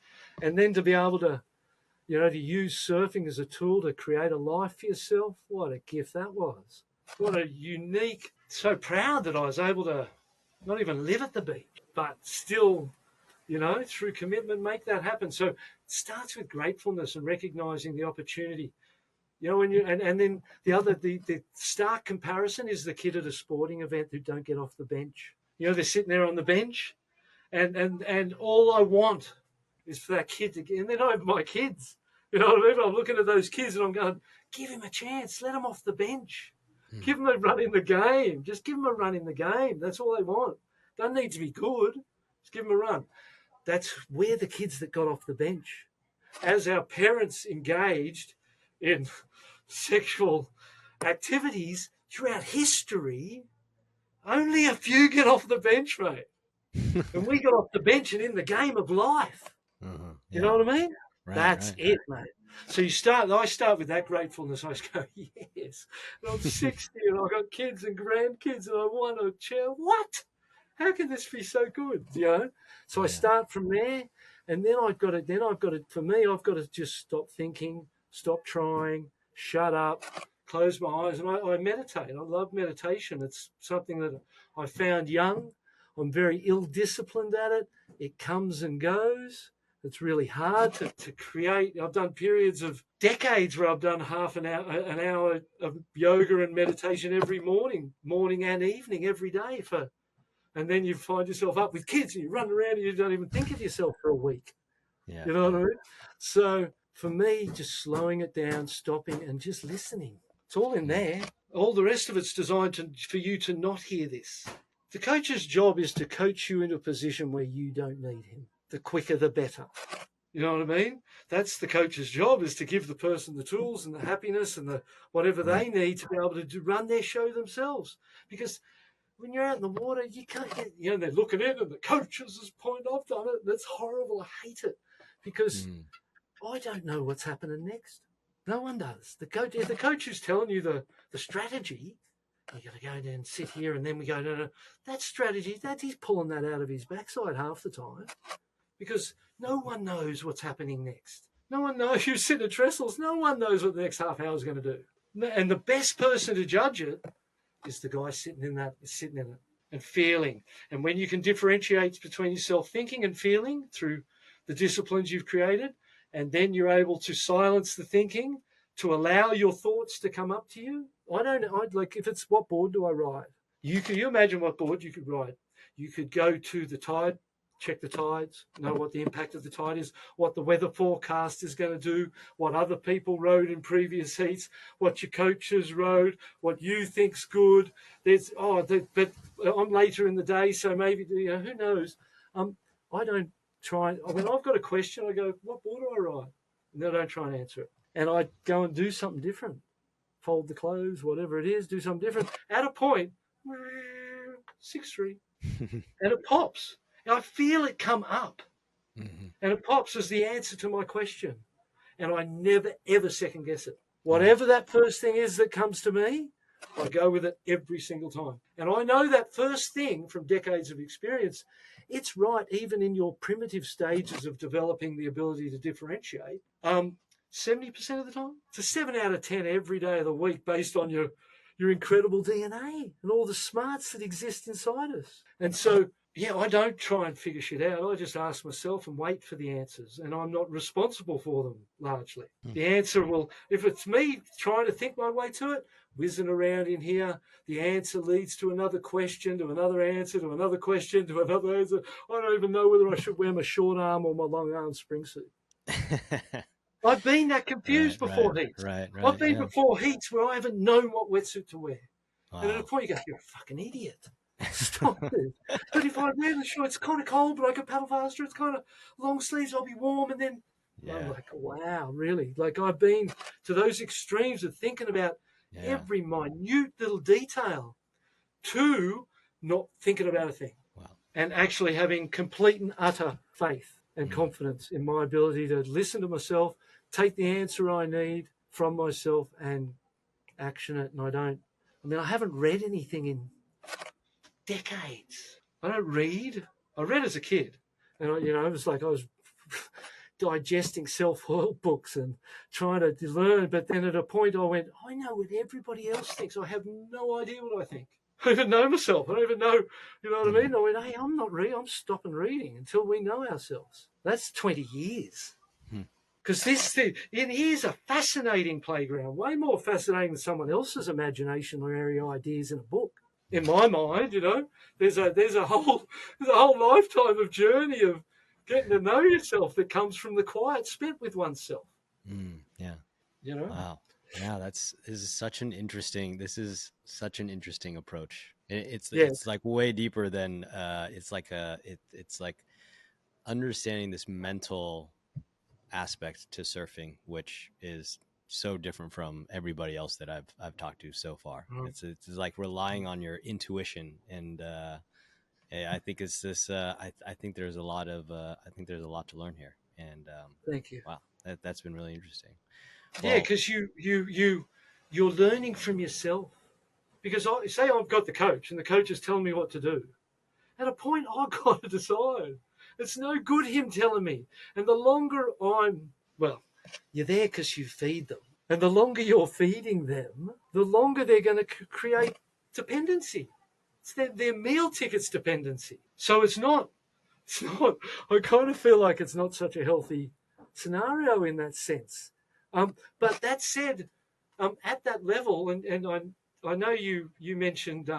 and then to be able to, you know, to use surfing as a tool to create a life for yourself. What a gift that was. What a unique, so proud that I was able to not even live at the beach, but still, you know, through commitment, make that happen. So it starts with gratefulness and recognizing the opportunity. You know, when you and then the stark comparison is the kid at a sporting event who don't get off the bench. You know, they're sitting there on the bench, and all I want is for that kid to get, and they're not even my kids. You know what I mean? I'm looking at those kids and I'm going, give him a chance, let him off the bench. Give him a run in the game. Just give him a run in the game. That's all they want. Don't need to be good. Just give him a run. That's where the kids that got off the bench. As our parents engaged in sexual activities throughout history, only a few get off the bench, mate. And we got off the bench and in the game of life. You know what I mean? That's it, mate. So I start with that gratefulness. I just go, yes. And I'm 60 and I've got kids and grandkids and I want a chair. What? How can this be so good? You know? So I start from there, and then I've got to just stop thinking, stop trying, shut up, close my eyes, and I meditate. I love meditation. It's something that I found young. I'm very ill-disciplined at it. It comes and goes. It's really hard to create. I've done periods of decades where I've done half an hour of yoga and meditation every morning and evening, every day and then you find yourself up with kids and you run around and you don't even think of yourself for a week. Yeah, you know what I mean? So for me, just slowing it down, stopping and just listening. It's all in there. All the rest of it's designed for you to not hear this. The coach's job is to coach you into a position where you don't need him. The quicker, the better. You know what I mean? That's the coach's job, is to give the person the tools and the happiness and the whatever they need to be able to run their show themselves. Because when you're out in the water, you can't get, you know, they're looking in and the coaches is pointing, I've done it. That's horrible. I hate it because I don't know what's happening next. No one does. The coach is telling you the strategy. You got to go there and sit here, and then we go, no. That strategy, he's pulling that out of his backside half the time, because no one knows what's happening next. No one knows. You sit at trestles, no one knows what the next half hour is going to do. And the best person to judge it is the guy sitting in it and feeling. And when you can differentiate between yourself thinking and feeling through the disciplines you've created, and then you're able to silence the thinking to allow your thoughts to come up to you. If it's what board do I ride? You imagine what board you could ride. You could go to the tide, check the tides, know what the impact of the tide is, what the weather forecast is going to do, what other people rode in previous heats, what your coaches rode, what you think's good. But I'm later in the day, so maybe, you know, who knows? I don't try. When I've got a question, I go, what board do I ride? And then I don't try and answer it. And I go and do something different. Fold the clothes, whatever it is, do something different. At a point, 6-3, and it pops. And I feel it come up. And it pops as the answer to my question. And I never, ever second guess it. Whatever that first thing is that comes to me, I go with it every single time. And I know that first thing from decades of experience, it's right even in your primitive stages of developing the ability to differentiate. 70% of the time, it's a 7 out of 10 every day of the week based on your incredible DNA and all the smarts that exist inside us. And so, yeah, I don't try and figure shit out. I just ask myself and wait for the answers, and I'm not responsible for them largely. The answer will, if it's me trying to think my way to it, whizzing around in here, the answer leads to another question, to another answer, to another question, to another answer. I don't even know whether I should wear my short arm or my long arm spring suit. I've been that confused before heats. I've been before heats where I haven't known what wetsuit to wear. Wow. And at a point you go, you're a fucking idiot. Stop it. But if I wear the short, it's kind of cold, but I can paddle faster. It's kind of long sleeves, I'll be warm. And then I'm like, wow, really? Like I've been to those extremes of thinking about every minute little detail to not thinking about a thing. Wow. And actually having complete and utter faith and confidence in my ability to listen to myself, take the answer I need from myself and action it. And I haven't read anything in decades. I don't read. I read as a kid. And, it was like I was digesting self-help books and trying to learn. But then at a point I went, I know what everybody else thinks. I have no idea what I think. I don't even know myself. I don't even know, you know what I mean? I went, hey, I'm not reading. I'm stopping reading until we know ourselves. That's 20 years. Because this thing, it is a fascinating playground, way more fascinating than someone else's imagination or area ideas in a book. In my mind, there's a whole lifetime of journey of getting to know yourself that comes from the quiet spent with oneself. Wow. Yeah, this is such an interesting approach. It's like way deeper than it's like understanding this mental aspect to surfing, which is so different from everybody else that I've talked to so far. It's like relying on your intuition, and I think it's this. I think there's a lot to learn here, and thank you. Wow, that's been really interesting. Yeah, because you're learning from yourself. Because say I've got the coach, and the coach is telling me what to do. At a point, I've got to decide. It's no good him telling me. And the longer you're there because you feed them. And the longer you're feeding them, the longer they're going to create dependency. It's their meal tickets dependency. So it's not, I kind of feel like it's not such a healthy scenario in that sense. But that said, at that level, and I know you mentioned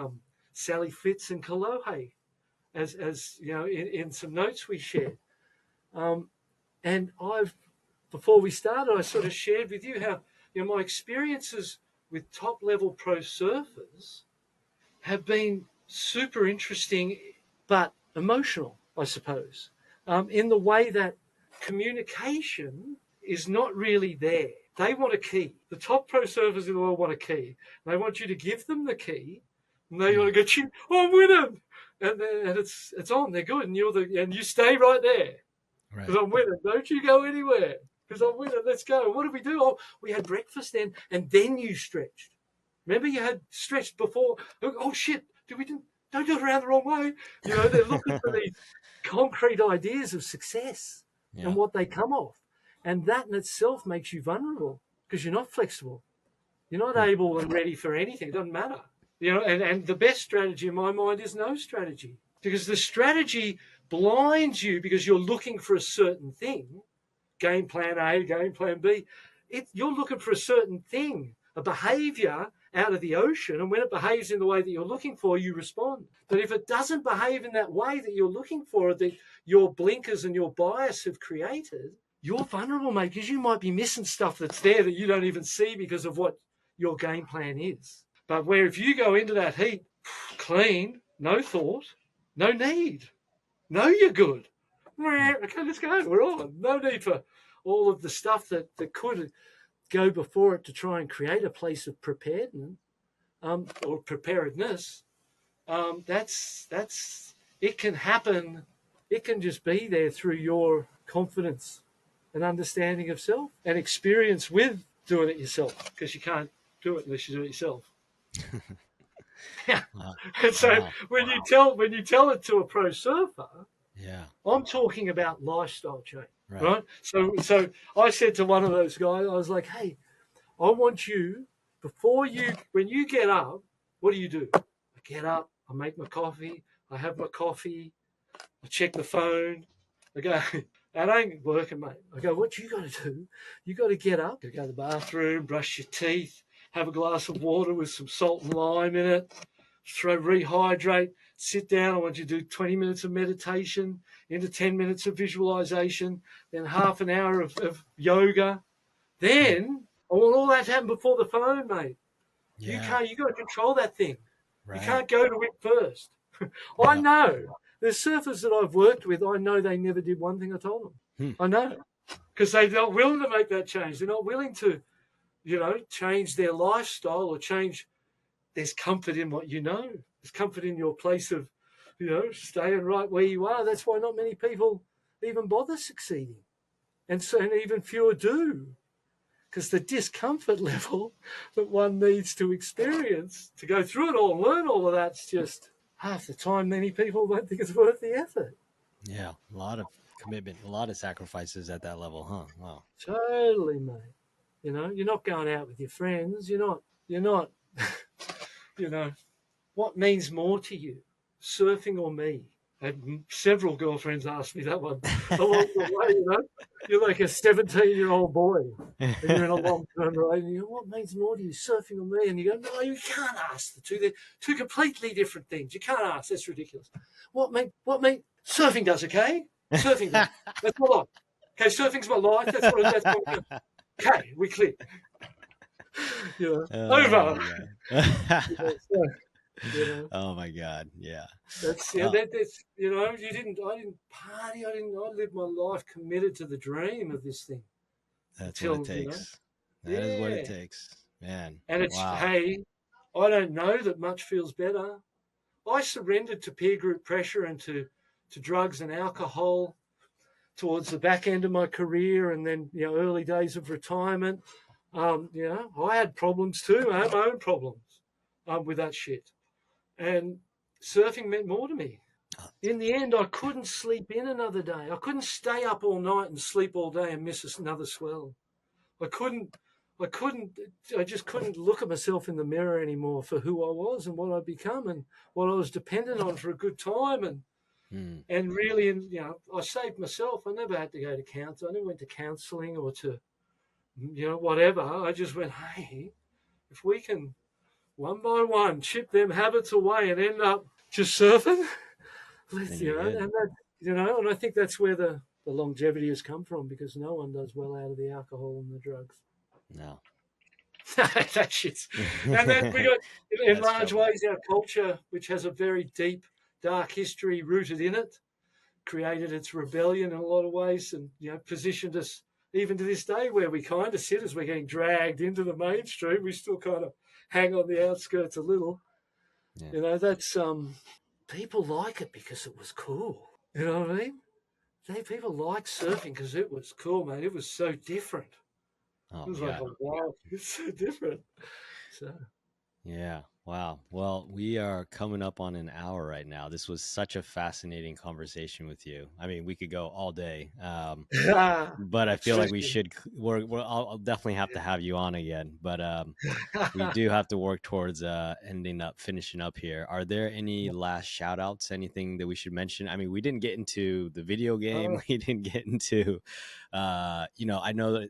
Sally Fitz and Kolohe, as in some notes we shared. And before we started, I sort of shared with you how my experiences with top-level pro surfers have been super interesting, but emotional, I suppose, in the way that communication is not really there. They want a key. The top pro surfers in the world want a key. They want you to give them the key, and they want to go, I'm winning. And it's on. They're good, and you stay right there because I'm winning. Don't you go anywhere because I'm winning. Let's go. What did we do? Oh, we had breakfast then, and then you stretched. Remember, you had stretched before. Oh shit! Don't do it around the wrong way. They're looking for these concrete ideas of success and what they come off, and that in itself makes you vulnerable because you're not flexible. You're not able and ready for anything. It doesn't matter. And the best strategy in my mind is no strategy, because the strategy blinds you because you're looking for a certain thing, game plan A, game plan B. You're looking for a certain thing, a behavior out of the ocean, and when it behaves in the way that you're looking for, you respond. But if it doesn't behave in that way that you're looking for, that your blinkers and your bias have created, you're vulnerable, mate, because you might be missing stuff that's there that you don't even see because of what your game plan is. But where if you go into that heat, clean, no thought, no need, know you're good. Okay, let's go. We're on. No need for all of the stuff that could go before it to try and create a place of preparedness or preparedness. That's it can happen It can just be there through your confidence and understanding of self and experience with doing it yourself, because you can't do it unless you do it yourself. Yeah. Wow. And so Wow. when you tell it to a pro surfer, Yeah. I'm talking about lifestyle change, Right. right? So I said to one of those guys, I was like, hey, I want you, when you get up, what do? I get up, I make my coffee, I have my coffee, I check the phone. I go, that ain't working, mate. I go, what you got to do? You got to get up, go to the bathroom, brush your teeth, have a glass of water with some salt and lime in it, rehydrate, sit down. I want you to do 20 minutes of meditation, into 10 minutes of visualization, then half an hour of yoga. Then I want all that to happen before the phone, mate. Yeah. You got to control that thing. Right. You can't go to it first. I know. There's surfers that I've worked with, I know they never did one thing I told them. I know. Because they're not willing to make that change. They're not willing to, change their lifestyle or change. There's comfort in what you know. There's comfort in your place of, staying right where you are. That's why not many people even bother succeeding. And even fewer do. Because the discomfort level that one needs to experience to go through it all and learn all of that's just half the time many people don't think it's worth the effort. Yeah, a lot of commitment, a lot of sacrifices at that level, huh? Wow. Totally, mate. You're not going out with your friends. You're not, what means more to you, surfing or me? I had several girlfriends ask me that one along the way, You're like a 17-year-old boy and you're in a long-term ride and you go, what means more to you, surfing or me? And you go, no, you can't ask the two. They're two completely different things. You can't ask. That's ridiculous. What means? Surfing does, okay? Surfing does. That's my life. Okay, surfing's my life. That's what okay, we click. Over. Oh my God. Yeah. That's I didn't party. I lived my life committed to the dream of this thing. That's what it takes. That is what it takes, man. And it's, hey, I don't know that much feels better. I surrendered to peer group pressure and to drugs and alcohol towards the back end of my career, and then early days of retirement. I had problems too. I had my own problems with that shit. And surfing meant more to me. In the end, I couldn't sleep in another day. I couldn't stay up all night and sleep all day and miss another swell. I just couldn't look at myself in the mirror anymore for who I was and what I'd become and what I was dependent on for a good time. And really, I saved myself. I never had to go to counsel. I never went to counseling or to, whatever. I just went, hey, if we can one by one chip them habits away and end up just surfing, and I think that's where the longevity has come from, because no one does well out of the alcohol and the drugs. No. That shit's. And then we got, in large ways, our culture, which has a very deep, dark history rooted in it, created its rebellion in a lot of ways, and positioned us even to this day where we kind of sit as we're getting dragged into the mainstream. We still kind of hang on the outskirts a little. Yeah. That's people like it because it was cool. You know what I mean? People like surfing because it was cool, mate. It was so different. It was like, oh, wow, it's so different. So. Yeah. Wow. Well, we are coming up on an hour right now. This was such a fascinating conversation with you. I mean, we could go all day, but I feel like we should. I'll definitely have to have you on again. But we do have to work towards finishing up here. Are there any last shout outs? Anything that we should mention? I mean, we didn't get into the video game. We didn't get into, I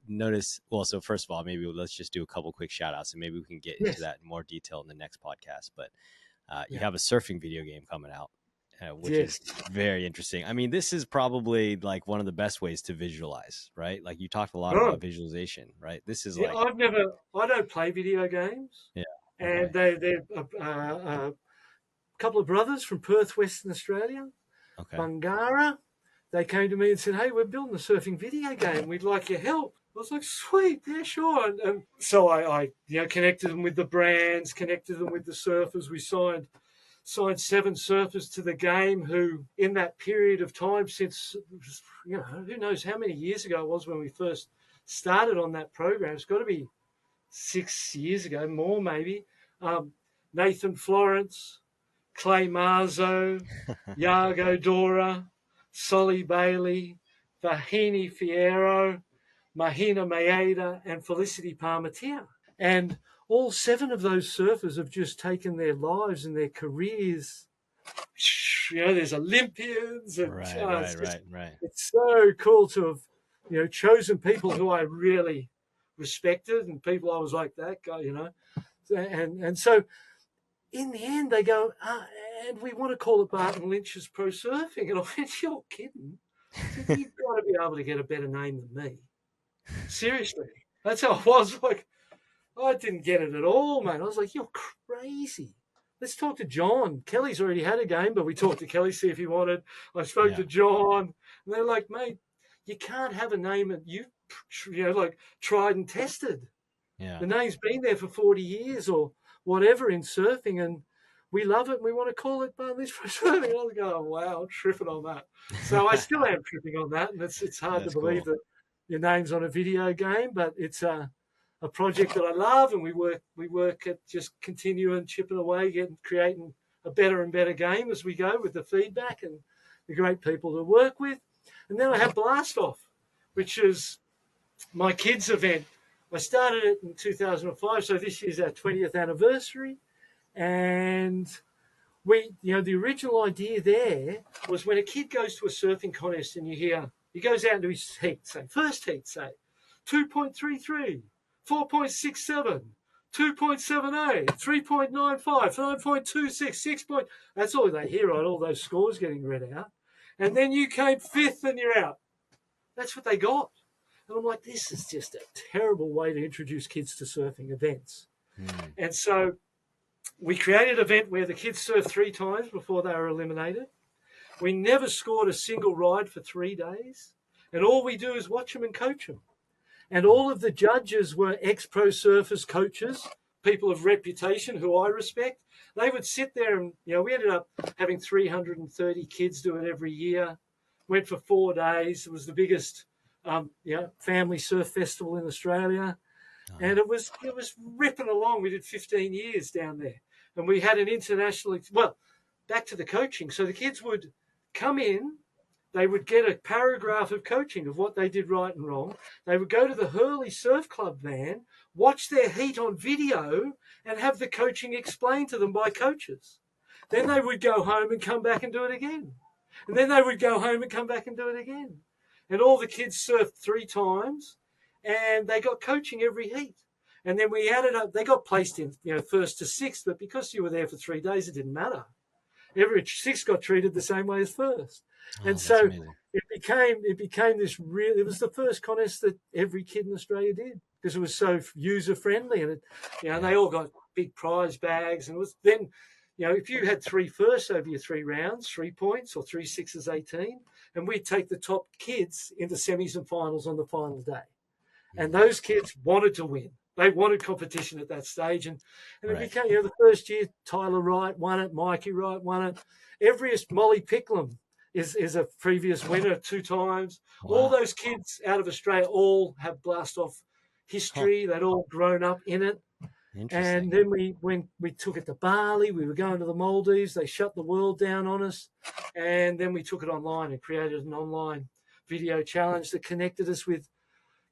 notice. Well, so first of all, maybe let's just do a couple quick shout outs, and maybe we can get into that in more detail in the next podcast. But you have a surfing video game coming out, which is very interesting. I mean, this is probably like one of the best ways to visualize, right? Like you talked a lot about visualization, right? This is like I don't play video games. Yeah. And they're a couple of brothers from Perth, Western Australia, Bungara. They came to me and said, hey, we're building a surfing video game. We'd like your help. I was like, sweet, yeah, sure. And so I connected them with the brands, connected them with the surfers. We signed signed 7 surfers to the game who, in that period of time since, who knows how many years ago it was when we first started on that program. It's got to be 6 years ago, more maybe. Nathan Florence, Clay Marzo, Yago Dora, Solly Bailey, Vahini Fierro, Mahina Maeda, and Felicity Palmateer. And all 7 of those surfers have just taken their lives and their careers. There's Olympians. And, right. It's so cool to have, chosen people who I really respected and people I was like, that guy, And so in the end, they go, and we want to call it Barton Lynch's Pro Surfing. And I went, you're kidding. You've got to be able to get a better name than me. Seriously. That's how I was. Like, I didn't get it at all, mate. I was like, you're crazy. Let's talk to John. Kelly's already had a game, but we talked to Kelly, see if he wanted. I spoke to John. And they're like, mate, you can't have a name that you've, tried and tested. Yeah. The name's been there for 40 years or whatever in surfing, and we love it, and we want to call it Barton Lynch Pro Surfing. And I was going, wow, I'm tripping on that. So I still am tripping on that, and it's hard to believe that your name's on a video game, but it's a project that I love, and we work at just continuing chipping away, creating a better and better game as we go with the feedback and the great people to work with. And then I have Blast Off, which is my kids' event. I started it in 2005, so this year's our 20th anniversary. And the original idea there was when a kid goes to a surfing contest and he goes out into his heat, first heat, 2.33, 4.67, 2.78, 3.95, 9.26, 6. That's all they hear, right? All those scores getting read out. And then you came 5th and you're out. That's what they got. And I'm like, this is just a terrible way to introduce kids to surfing events. And so we created an event where the kids surfed 3 times before they were eliminated. We never scored a single ride for 3 days. And all we do is watch them and coach them. And all of the judges were ex-pro surfers, coaches, people of reputation who I respect. They would sit there and, we ended up having 330 kids do it every year. Went for 4 days. It was the biggest family surf festival in Australia. And it was ripping along. We did 15 years down there. And we had an international, back to the coaching. So the kids would come in, they would get a paragraph of coaching of what they did right and wrong. They would go to the Hurley Surf Club van, watch their heat on video, and have the coaching explained to them by coaches. Then they would go home and come back and do it again. And then they would go home and come back and do it again. And all the kids surfed 3 times, and they got coaching every heat. And then we added up, they got placed in, 1st to 6th, but because you were there for 3 days, it didn't matter. Every 6 got treated the same way as 1st. And so it became this it was the first contest that every kid in Australia did because it was so user friendly. And and they all got big prize bags. And it was then, if you had 3 firsts over your 3 rounds, 3 points, or 3 sixes, 18, and we'd take the top kids into semis and finals on the final day. And those kids wanted to win. They wanted competition at that stage. And it became, the first year, Tyler Wright won it, Mikey Wright won it. Molly Picklum is a previous winner 2 times. Wow. All those kids out of Australia all have Blast Off history. They'd all grown up in it. And then when we took it to Bali, we were going to the Maldives. They shut the world down on us. And then we took it online and created an online video challenge that connected us with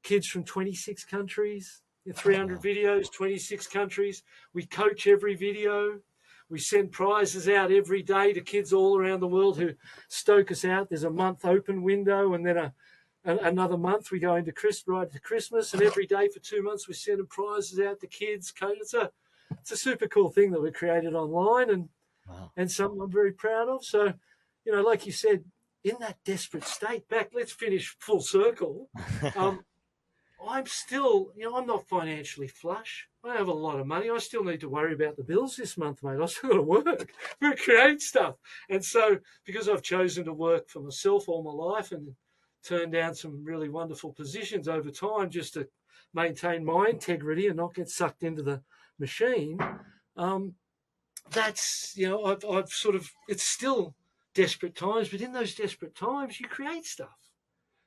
kids from 26 countries, 300 videos, 26 countries. We coach every video. We send prizes out every day to kids all around the world who stoke us out. There's a month open window, and then another month we go into right to Christmas, and every day for 2 months we're sending prizes out to kids. It's a super cool thing that we created online, and something I'm very proud of. So, like you said, in that desperate state, let's finish full circle. I'm still, I'm not financially flush. I have a lot of money. I still need to worry about the bills this month, mate. I've still got to work, create stuff. And so because I've chosen to work for myself all my life and turn down some really wonderful positions over time just to maintain my integrity and not get sucked into the machine, that's, I've sort of, it's still desperate times, but in those desperate times, you create stuff.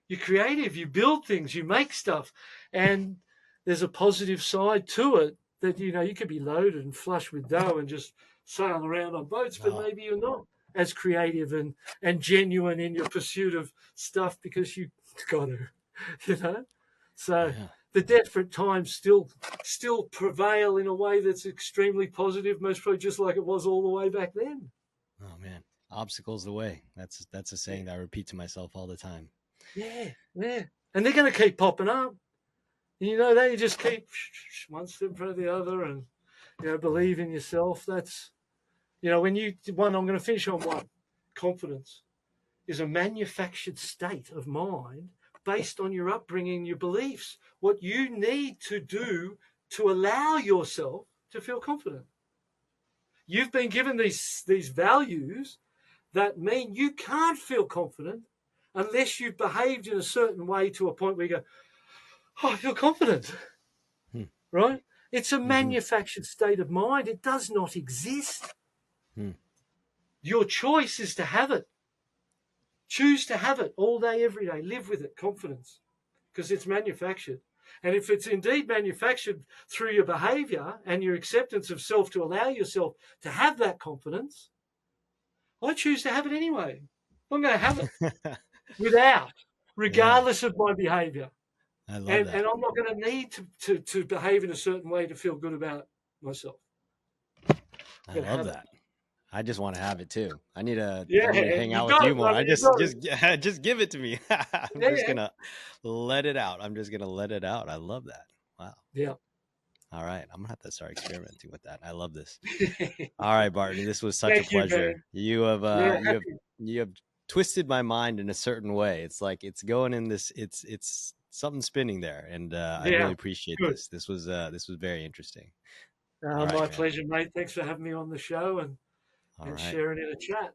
You're creative, you build things, you make stuff. And there's a positive side to it that, you could be loaded and flush with dough and just sail around on boats, but maybe you're not as creative and genuine in your pursuit of stuff because you got to, So the desperate times still prevail in a way that's extremely positive, most probably just like it was all the way back then. Oh man, obstacles the way. That's a saying that I repeat to myself all the time. Yeah. And they're going to keep popping up. And that you just keep one step in front of the other and, believe in yourself. That's, I'm going to finish on one. Confidence is a manufactured state of mind based on your upbringing, your beliefs, what you need to do to allow yourself to feel confident. You've been given these values that mean you can't feel confident unless you've behaved in a certain way to a point where you go, I feel confident, right? It's a manufactured state of mind. It does not exist. Your choice is to have it. Choose to have it all day, every day. Live with it, confidence, because it's manufactured. And if it's indeed manufactured through your behavior and your acceptance of self to allow yourself to have that confidence, I choose to have it anyway. I'm going to have it without, regardless of my behavior. I love that. And I'm not going to need to behave in a certain way to feel good about myself. I love that. I just want to have it too. I need to hang out with you more. Just give it to me. I'm just gonna let it out. I love that. Wow. Yeah. All right. I'm gonna have to start experimenting with that. I love this. All right, Barton. This was such a pleasure. You have twisted my mind in a certain way. It's like it's going in this. It's something spinning there, and I really appreciate this. This was very interesting. My pleasure, mate. Thanks for having me on the show and sharing in a chat.